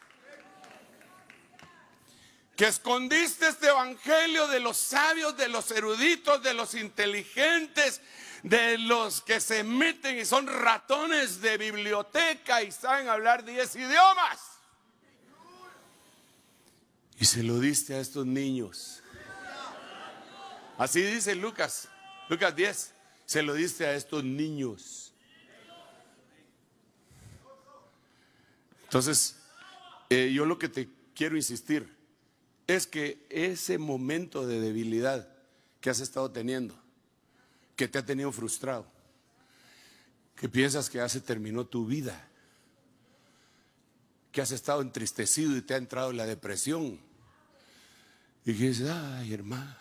S1: que escondiste este evangelio de los sabios, de los eruditos, de los inteligentes, de los que se meten y son ratones de biblioteca y saben hablar 10 idiomas. Y se lo diste a estos niños. Así dice Lucas 10, se lo diste a estos niños. Entonces, yo lo que te quiero insistir es que ese momento de debilidad que has estado teniendo, que te ha tenido frustrado, que piensas que ya se terminó tu vida, que has estado entristecido y te ha entrado la depresión, y que dices, ay, hermano,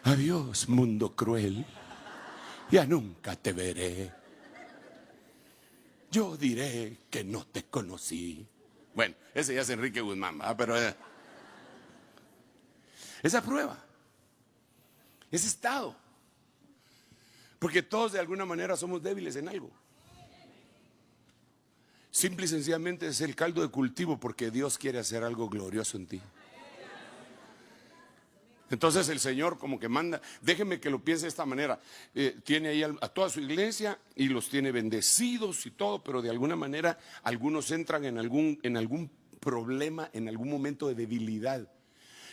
S1: adiós, mundo cruel, ya nunca te veré. Yo diré que no te conocí. Bueno, ese ya es Enrique Guzmán, ¿verdad? Pero esa prueba, ese estado, porque todos de alguna manera somos débiles en algo. Simple y sencillamente es el caldo de cultivo porque Dios quiere hacer algo glorioso en ti. Entonces el Señor como que manda, déjeme que lo piense de esta manera, tiene ahí a toda su iglesia y los tiene bendecidos y todo, pero de alguna manera algunos entran en algún problema, en algún momento de debilidad.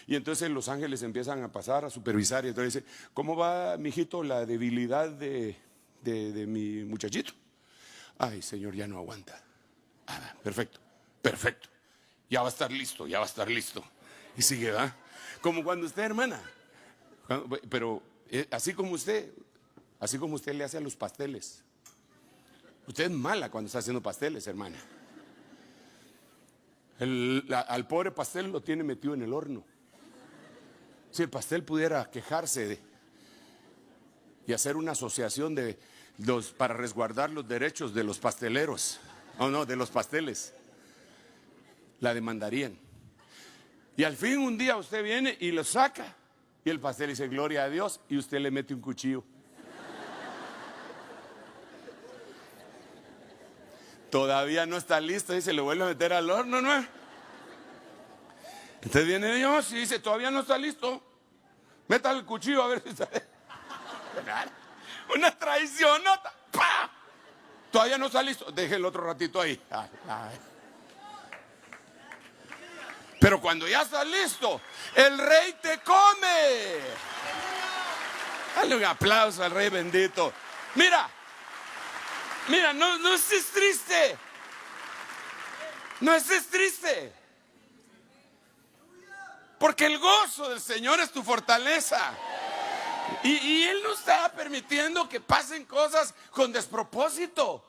S1: Y entonces los ángeles empiezan a pasar, a supervisar, y entonces dice, ¿cómo va, mijito, la debilidad de mi muchachito? Ay, Señor, ya no aguanta. Ah, perfecto, ya va a estar listo, Y sigue, ¿va? Como cuando usted, hermana, pero así como usted le hace a los pasteles. Usted es mala cuando está haciendo pasteles, hermana. Al pobre pastel lo tiene metido en el horno. Si el pastel pudiera quejarse y hacer una asociación para resguardar los derechos de los pasteleros, de los pasteles, la demandarían. Y al fin un día usted viene y lo saca y el pastel dice gloria a Dios y usted le mete un cuchillo. Todavía no está listo y se lo vuelve a meter al horno, ¿no? Entonces viene Dios y dice todavía no está listo. Meta el cuchillo a ver si está. Una traicionota. ¡Pah! Todavía no está listo. Deje el otro ratito ahí. Pero cuando ya está listo, el Rey te come. Dale un aplauso al Rey bendito. Mira, no estés triste. No estés triste. Porque el gozo del Señor es tu fortaleza. Y Él no está permitiendo que pasen cosas con despropósito.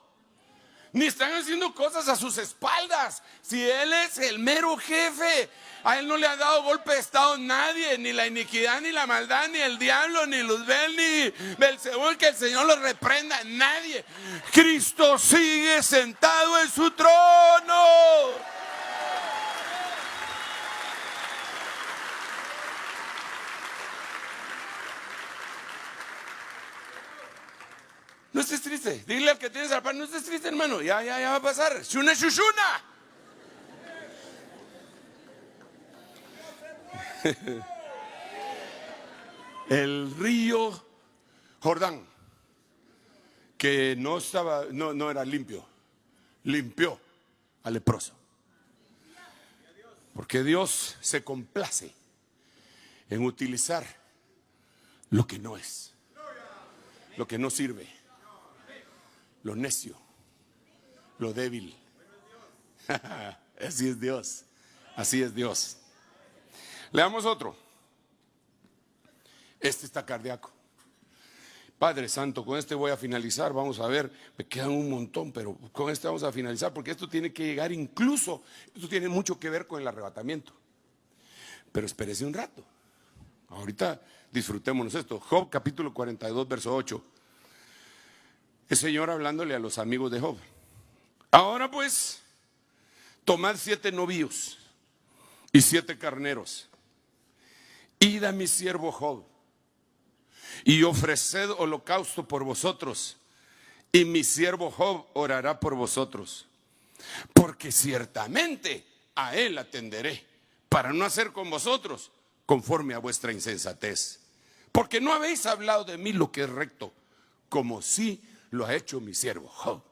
S1: Ni están haciendo cosas a sus espaldas. Si Él es el mero jefe, a Él no le ha dado golpe de estado nadie, ni la iniquidad, ni la maldad, ni el diablo, ni Luzbel, ni Belzebul, que el Señor lo reprenda, nadie. Cristo sigue sentado en su trono. No estés triste. Dile al que tienes a la par, no estés triste, hermano. Ya va a pasar. Shuna shushuna. El río Jordán, que no era limpio, limpió al leproso. Porque Dios se complace en utilizar lo que no es, lo que no sirve, lo necio, lo débil. Así es Dios, así es Dios. Leamos otro. Este está cardíaco. Padre Santo, con este voy a finalizar. Vamos a ver, me quedan un montón, pero con este vamos a finalizar, porque esto tiene que llegar incluso, esto tiene mucho que ver con el arrebatamiento. Pero espérese un rato. Ahorita disfrutémonos esto. Job capítulo 42, verso 8. El Señor hablándole a los amigos de Job. Ahora pues, tomad 7 novillos y 7 carneros. Id a mi siervo Job y ofreced holocausto por vosotros, y mi siervo Job orará por vosotros, porque ciertamente a él atenderé, para no hacer con vosotros conforme a vuestra insensatez, porque no habéis hablado de mí lo que es recto, como sí lo ha hecho mi siervo Job.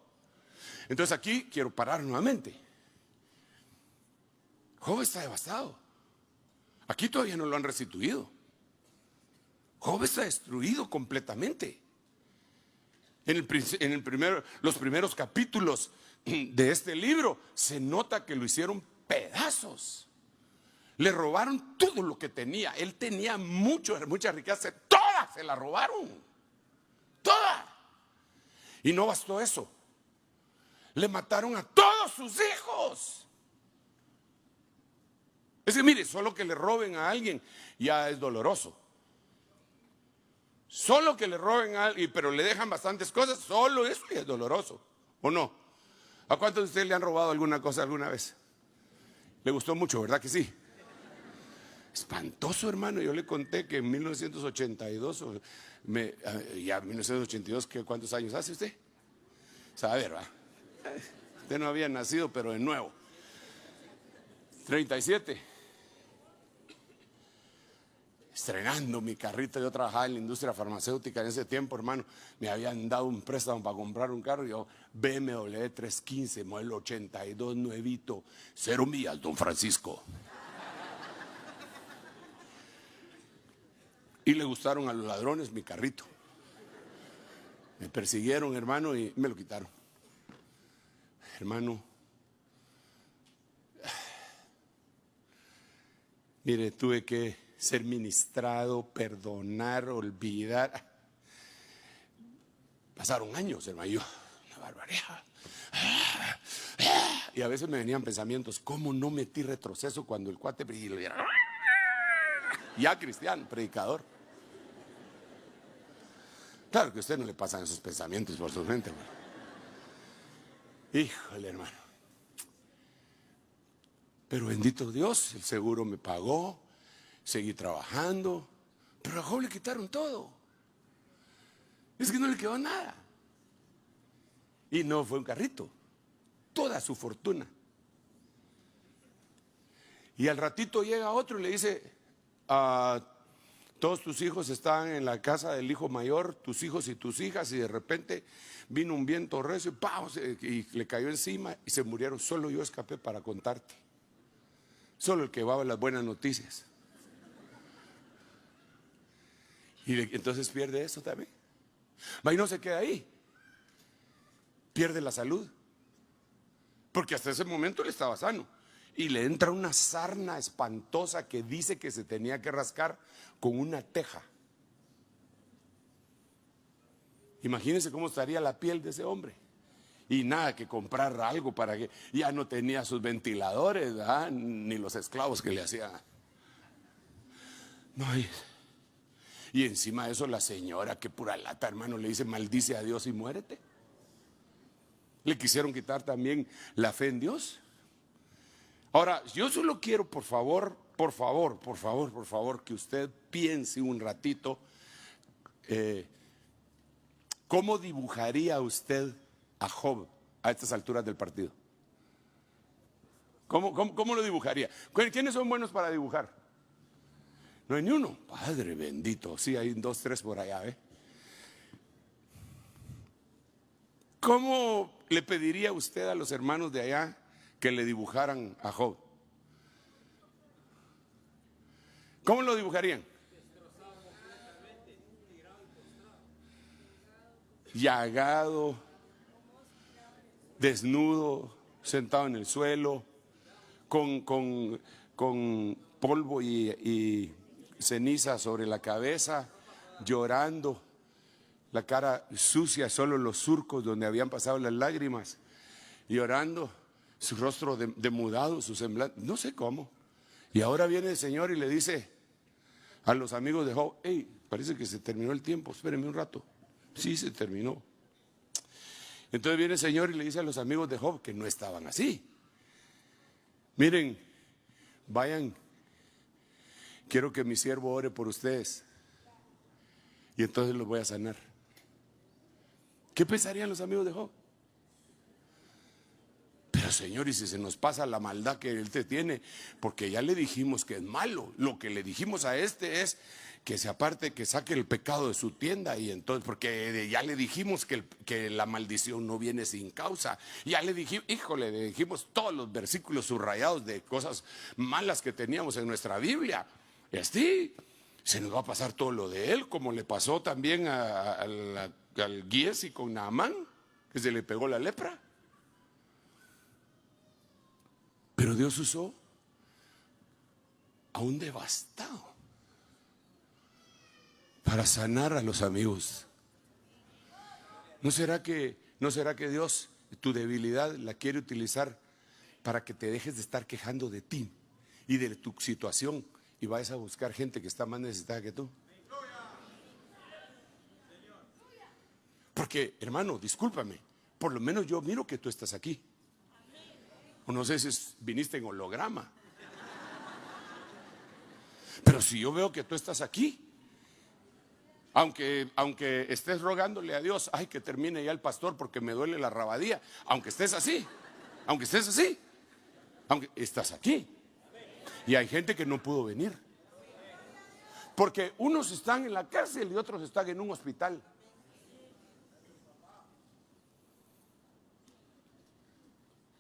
S1: Entonces aquí quiero parar nuevamente. Job está devastado. Aquí todavía no lo han restituido. Job está destruido completamente. Los primeros capítulos de este libro se nota que lo hicieron pedazos. Le robaron todo lo que tenía. Él tenía mucha riqueza. Toda se la robaron. Toda. Y no bastó eso. Le mataron a todos sus hijos. Es que mire, solo que le roben a alguien ya es doloroso. Solo que le roben a alguien, pero le dejan bastantes cosas, solo eso ya es doloroso. ¿O no? ¿A cuántos de ustedes le han robado alguna cosa alguna vez? Le gustó mucho, ¿verdad que sí? Espantoso, hermano. Yo le conté que en 1982, ya 1982, ¿cuántos años hace usted? Saber, ¿va? Usted no había nacido, pero de nuevo. 37. Estrenando mi carrito, yo trabajaba en la industria farmacéutica en ese tiempo, hermano. Me habían dado un préstamo para comprar un carro. Yo, BMW 315, modelo 82, nuevito, 0 millas, don Francisco. Y le gustaron a los ladrones mi carrito. Me persiguieron, hermano, y me lo quitaron. Hermano, mire, tuve que ser ministrado, perdonar, olvidar. Pasaron años, hermano, yo, una barbaridad. Y a veces me venían pensamientos, ¿cómo no metí retroceso cuando el cuate ya cristiano, predicador? Claro que a usted no le pasan esos pensamientos por su mente, hermano. Híjole, hermano. Pero bendito Dios, el seguro me pagó, seguí trabajando, pero a Job le quitaron todo. Es que no le quedó nada. Y no fue un carrito, toda su fortuna. Y al ratito llega otro y le dice, todos tus hijos estaban en la casa del hijo mayor, tus hijos y tus hijas, y de repente vino un viento recio y le cayó encima y se murieron. Solo yo escapé para contarte. Solo el que va a las buenas noticias. Y entonces pierde eso también. Y no se queda ahí. Pierde la salud. Porque hasta ese momento él estaba sano. Y le entra una sarna espantosa que dice que se tenía que rascar con una teja. Imagínense cómo estaría la piel de ese hombre. Y nada, que comprar algo para que ya no tenía sus ventiladores, ¿verdad? Ni los esclavos que le hacían. No, y encima de eso la señora, que pura lata, hermano, le dice, maldice a Dios y muérete. Le quisieron quitar también la fe en Dios. Ahora, yo solo quiero, por favor, que usted piense un ratito ¿cómo dibujaría usted a Job a estas alturas del partido? ¿Cómo lo dibujaría? ¿Quiénes son buenos para dibujar? No hay ni uno. Padre bendito. Sí, hay 2, 3 por allá, ¿eh? ¿Cómo le pediría usted a los hermanos de allá que le dibujaran a Job? ¿Cómo lo dibujarían? Llagado, desnudo, sentado en el suelo, con polvo y ceniza sobre la cabeza, llorando, la cara sucia, solo los surcos donde habían pasado las lágrimas, llorando, su rostro demudado, su semblante, no sé cómo. Y ahora viene el Señor y le dice a los amigos de Job: hey, parece que se terminó el tiempo, espérenme un rato. Sí, se terminó. Entonces viene el Señor y le dice a los amigos de Job, que no estaban así: miren, vayan, quiero que mi siervo ore por ustedes y entonces los voy a sanar. ¿Qué pensarían los amigos de Job? Pero Señor, y si se nos pasa la maldad que él te tiene, porque ya le dijimos que es malo. Lo que le dijimos a este es que se aparte, que saque el pecado de su tienda. Y entonces, porque ya le dijimos que la maldición no viene sin causa. Ya le dijimos, híjole, le dijimos todos los versículos subrayados de cosas malas que teníamos en nuestra Biblia. Y así se nos va a pasar todo lo de él, como le pasó también al Giesi con Naamán, que se le pegó la lepra. Pero Dios usó a un devastado para sanar a los amigos. ¿No será que Dios tu debilidad la quiere utilizar para que te dejes de estar quejando de ti y de tu situación y vayas a buscar gente que está más necesitada que tú? Porque, hermano, discúlpame, por lo menos yo miro que tú estás aquí. O no sé si viniste en holograma. Pero si yo veo que tú estás aquí, aunque estés rogándole a Dios, ay, que termine ya el pastor porque me duele la rabadía, aunque estés así, aunque estás aquí. Y hay gente que no pudo venir, porque unos están en la cárcel y otros están en un hospital.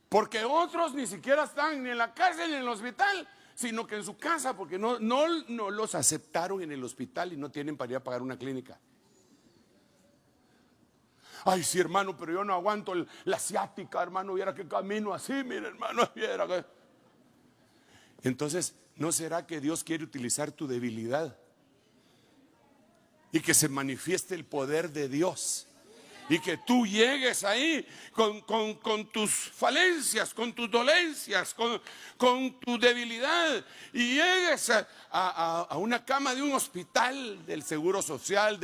S1: Porque otros ni siquiera están ni en la cárcel ni en el hospital, sino que en su casa, porque no los aceptaron en el hospital y no tienen para ir a pagar una clínica. Ay, sí, hermano, pero yo no aguanto la ciática, hermano, viera que camino así, mire, hermano, viera que... Entonces, ¿no será que Dios quiere utilizar tu debilidad y que se manifieste el poder de Dios? Y que tú llegues ahí con tus falencias, con tus dolencias, con tu debilidad, y llegues a una cama de un hospital del Seguro Social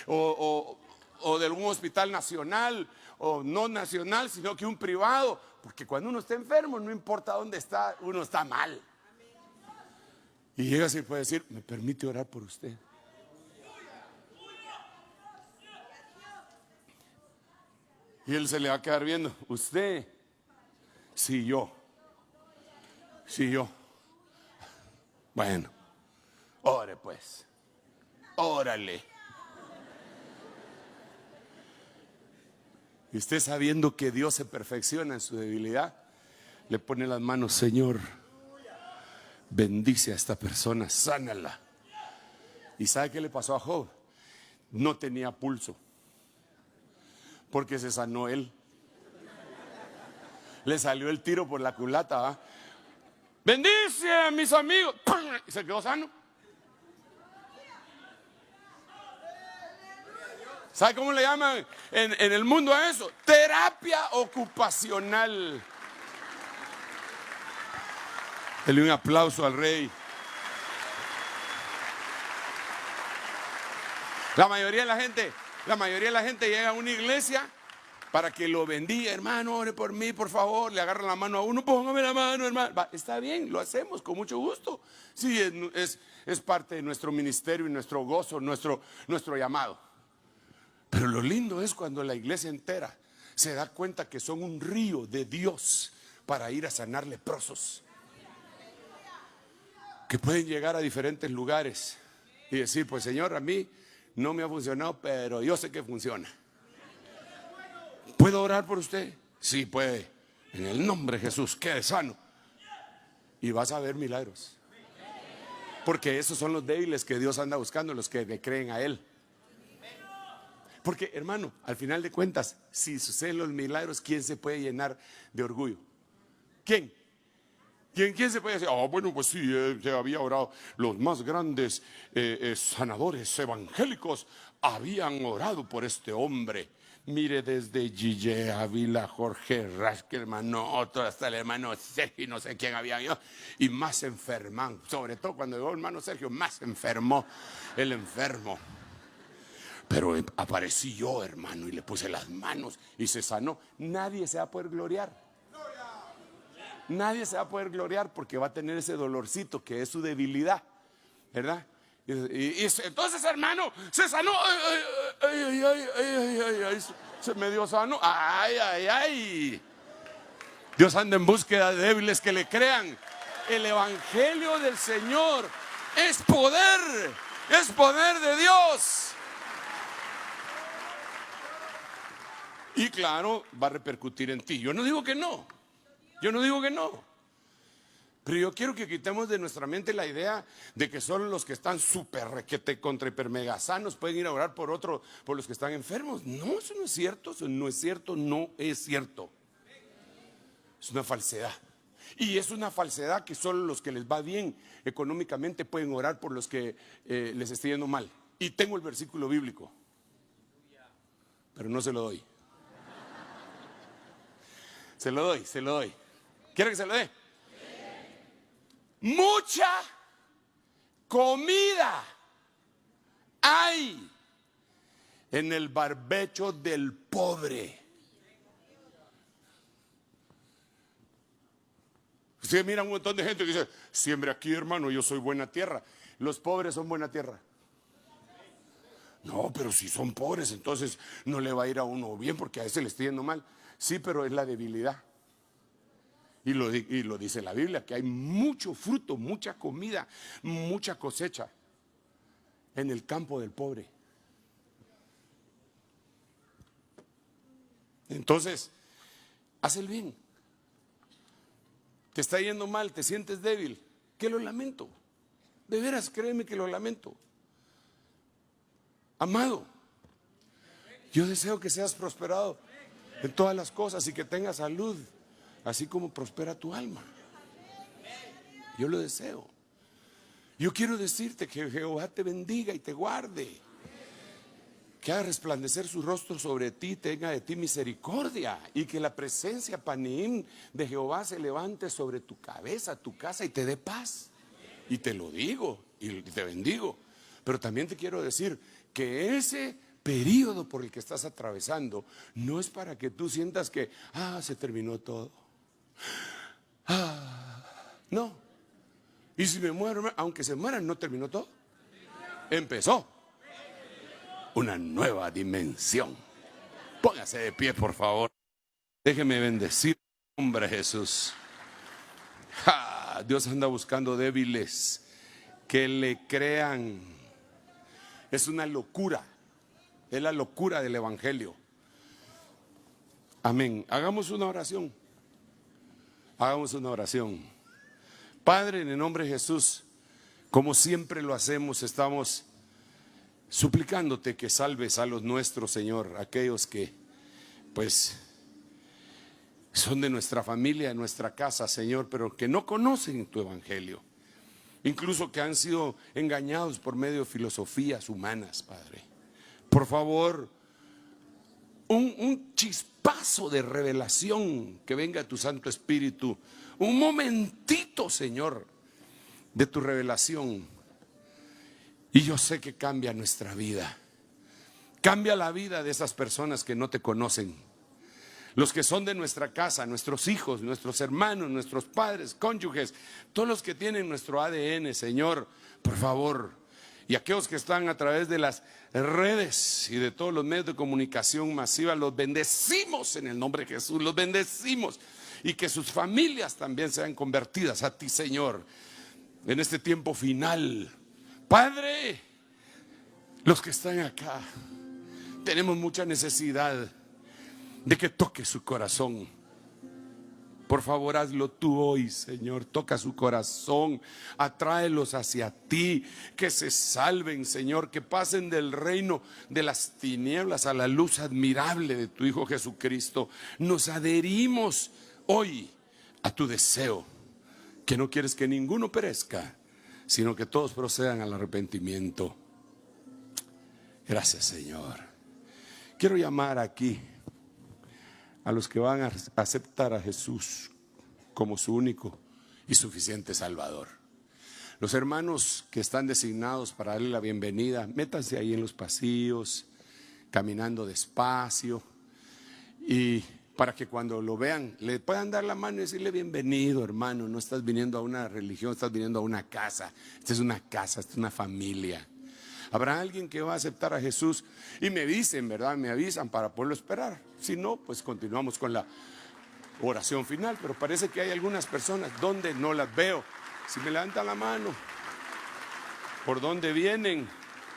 S1: o de algún hospital nacional o no nacional, sino que un privado. Porque cuando uno está enfermo, no importa dónde está, uno está mal. Y llegas y puede decir: ¿me permite orar por usted? Y él se le va a quedar viendo. ¿Usted? Sí, yo. Sí, yo. Bueno, ore pues. Órale. Y usted, sabiendo que Dios se perfecciona en su debilidad, le pone las manos: Señor, bendice a esta persona, sánala. ¿Y sabe qué le pasó a Job? No tenía pulso, porque se sanó él. Le salió el tiro por la culata, ¿va? Bendice a mis amigos. Y se quedó sano. ¿Sabe cómo le llaman en el mundo a eso? Terapia ocupacional. Dele un aplauso al Rey. La mayoría de la gente llega a una iglesia para que lo bendiga. Hermano, ore por mí, por favor. Le agarra la mano a uno: póngame la mano, hermano. Va, está bien, lo hacemos con mucho gusto. Sí, es parte de nuestro ministerio y nuestro gozo, nuestro llamado. Pero lo lindo es cuando la iglesia entera se da cuenta que son un río de Dios para ir a sanar leprosos, que pueden llegar a diferentes lugares y decir, pues Señor, a mí no me ha funcionado, pero yo sé que funciona. ¿Puedo orar por usted? Sí, puede. En el nombre de Jesús, quede sano. Y vas a ver milagros. Porque esos son los débiles que Dios anda buscando, los que le creen a Él. Porque, hermano, al final de cuentas, si suceden los milagros, ¿quién se puede llenar de orgullo? ¿Quién? ¿Quién se puede decir? Bueno, pues sí, se había orado. Los más grandes sanadores evangélicos habían orado por este hombre. Mire, desde Gille Ávila, Jorge Rasque, hermano Otto, hasta el hermano Sergio, no sé quién había yo, y más enferman. Sobre todo cuando llegó el hermano Sergio, más enfermó el enfermo. Pero aparecí yo, hermano, y le puse las manos y se sanó. Nadie se va a poder gloriar. Nadie se va a poder gloriar porque va a tener ese dolorcito que es su debilidad, ¿verdad? Y entonces, hermano, se sanó. Se me dio sano. Dios anda en búsqueda de débiles que le crean. El evangelio del Señor es poder de Dios. Y claro, va a repercutir en ti. Yo no digo que no. Pero yo quiero que quitemos de nuestra mente la idea de que solo los que están súper requete contra hiper mega sanos pueden ir a orar por los que están enfermos. No, eso no es cierto, no es cierto. Es una falsedad. Y es una falsedad que solo los que les va bien económicamente pueden orar por los que les esté yendo mal. Y tengo el versículo bíblico, pero no se lo doy. Se lo doy. ¿Quiere que se lo dé? Mucha comida hay en el barbecho del pobre. Usted mira un montón de gente que dice, siembre aquí, hermano, yo soy buena tierra. Los pobres son buena tierra. No, pero si son pobres, entonces no le va a ir a uno bien porque a ese le está yendo mal. Sí, pero es la debilidad. Y lo dice la Biblia, que hay mucho fruto, mucha comida, mucha cosecha en el campo del pobre. Entonces, haz el bien. Te está yendo mal, te sientes débil, que lo lamento. De veras, créeme que lo lamento. Amado, yo deseo que seas prosperado en todas las cosas y que tengas salud, así como prospera tu alma. Yo lo deseo. Yo quiero decirte que Jehová te bendiga y te guarde, que haga resplandecer su rostro sobre ti, tenga de ti misericordia, y que la presencia Panim de Jehová se levante sobre tu cabeza, tu casa, y te dé paz. Y te lo digo y te bendigo. Pero también te quiero decir que ese periodo por el que estás atravesando no es para que tú sientas que se terminó todo. No. Y si me muero, aunque se mueran, no terminó todo. Empezó una nueva dimensión. Póngase de pie, por favor. Déjeme bendecir en nombre de Jesús. Dios anda buscando débiles que le crean. Es una locura. Es la locura del evangelio. Amén. Hagamos una oración. Padre, en el nombre de Jesús, como siempre lo hacemos, estamos suplicándote que salves a los nuestros, Señor, aquellos que pues son de nuestra familia, de nuestra casa, Señor, pero que no conocen tu evangelio, incluso que han sido engañados por medio de filosofías humanas, Padre. Por favor, un chispazo de revelación, que venga tu Santo Espíritu, un momentito, Señor, de tu revelación. Y yo sé que cambia nuestra vida, cambia la vida de esas personas que no te conocen, los que son de nuestra casa, nuestros hijos, nuestros hermanos, nuestros padres, cónyuges, todos los que tienen nuestro ADN, Señor, por favor. y aquellos que están a través de las redes y de todos los medios de comunicación masiva, los bendecimos en el nombre de Jesús, los bendecimos, y que sus familias también sean convertidas a ti, Señor, en este tiempo final. Padre, los que están acá, tenemos mucha necesidad de que toque su corazón. Por favor, hazlo tú hoy, Señor. Toca su corazón, atráelos hacia ti, que se salven, Señor, que pasen del reino de las tinieblas a la luz admirable de tu Hijo Jesucristo. Nos adherimos hoy a tu deseo, que no quieres que ninguno perezca, sino que todos procedan al arrepentimiento. Gracias, Señor. Quiero llamar aquí a los que van a aceptar a Jesús como su único y suficiente Salvador. Los hermanos que están designados para darle la bienvenida, métanse ahí en los pasillos, caminando despacio, y para que cuando lo vean le puedan dar la mano y decirle: bienvenido, hermano, no estás viniendo a una religión, estás viniendo a una casa. Esta es una casa, esta es una familia. Habrá alguien que va a aceptar a Jesús y me dicen, ¿verdad? Me avisan para poderlo esperar. Si no, pues continuamos con la oración final. Pero parece que hay algunas personas donde no las veo. Si me levantan la mano, ¿por dónde vienen?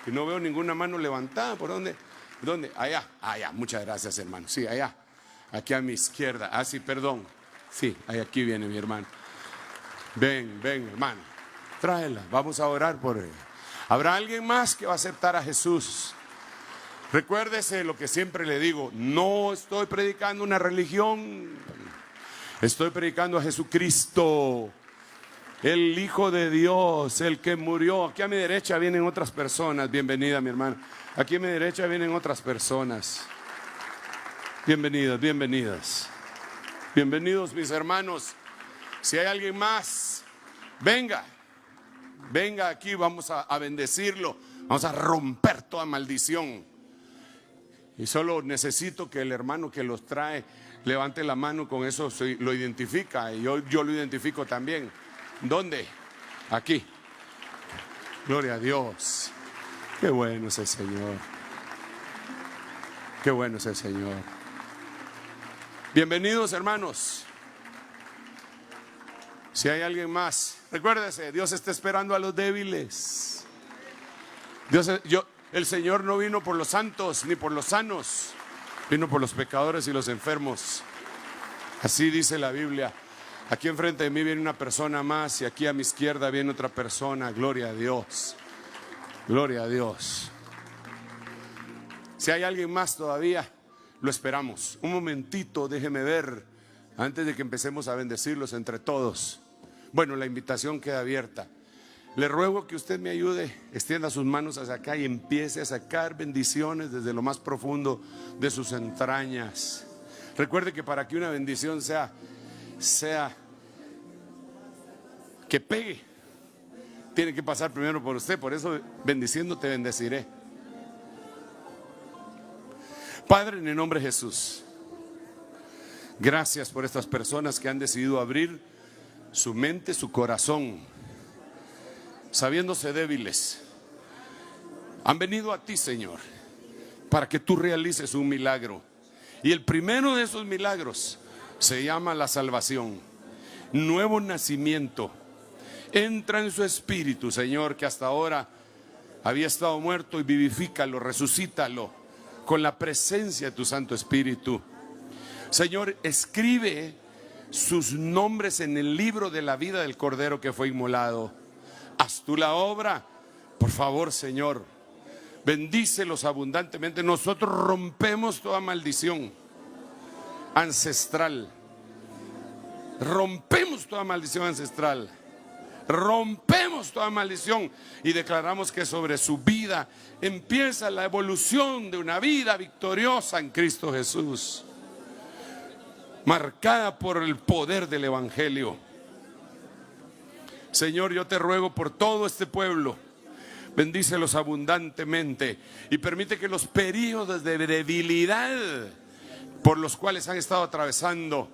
S1: Que no veo ninguna mano levantada. ¿Por dónde? ¿Dónde? Allá, allá. Muchas gracias, hermano. Sí, allá. Aquí a mi izquierda. Ah, sí, perdón. Sí, ahí aquí viene mi hermano. Ven, hermano. Tráela. Vamos a orar por él. ¿Habrá alguien más que va a aceptar a Jesús? Recuérdese lo que siempre le digo: no estoy predicando una religión, estoy predicando a Jesucristo, el Hijo de Dios, el que murió. Aquí a mi derecha vienen otras personas. Bienvenida, mi hermano. Aquí a mi derecha vienen otras personas. Bienvenidas, bienvenidas. Bienvenidos, mis hermanos. Si hay alguien más, venga aquí, vamos a bendecirlo, vamos a romper toda maldición. Y solo necesito que el hermano que los trae levante la mano, con eso lo identifica, y yo lo identifico también. ¿Dónde? Aquí. Gloria a Dios. Qué bueno es el Señor. Qué bueno es el Señor. Bienvenidos, hermanos. Si hay alguien más, recuérdese, Dios está esperando a los débiles. El Señor no vino por los santos ni por los sanos, vino por los pecadores y los enfermos. Así dice la Biblia. Aquí enfrente de mí viene una persona más, y aquí a mi izquierda viene otra persona. Gloria a Dios. Gloria a Dios. Si hay alguien más todavía, lo esperamos. Un momentito, déjeme ver, antes de que empecemos a bendecirlos entre todos. Bueno, la invitación queda abierta. Le ruego que usted me ayude, extienda sus manos hacia acá y empiece a sacar bendiciones desde lo más profundo de sus entrañas. Recuerde que para que una bendición sea que pegue, tiene que pasar primero por usted. Por eso, bendiciendo te bendeciré. Padre, en el nombre de Jesús, gracias por estas personas que han decidido abrir su mente, su corazón, sabiéndose débiles. Han venido a ti, Señor, para que tú realices un milagro. Y el primero de esos milagros se llama la salvación, nuevo nacimiento. Entra en su espíritu, Señor, que hasta ahora había estado muerto, y vivifícalo, resucítalo con la presencia de tu Santo Espíritu. Señor, escribe sus nombres en el libro de la vida del Cordero que fue inmolado. Haz tú la obra, por favor, Señor. Bendícelos abundantemente. Nosotros rompemos toda maldición ancestral. Rompemos toda maldición ancestral. Rompemos toda maldición y declaramos que sobre su vida empieza la evolución de una vida victoriosa en Cristo Jesús, marcada por el poder del Evangelio. Señor, yo te ruego por todo este pueblo, bendícelos abundantemente y permite que los periodos de debilidad por los cuales han estado atravesando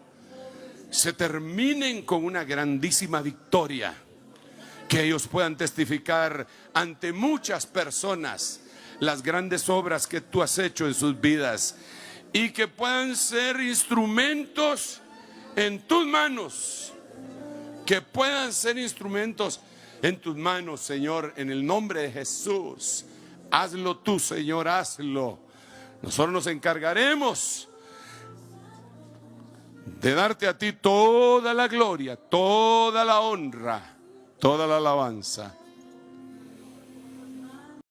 S1: se terminen con una grandísima victoria. que ellos puedan testificar ante muchas personas las grandes obras que tú has hecho en sus vidas, y que puedan ser instrumentos en tus manos, que puedan ser instrumentos en tus manos, Señor, en el nombre de Jesús. Hazlo tú, Señor, hazlo. Nosotros nos encargaremos de darte a ti toda la gloria, toda la honra, toda la alabanza.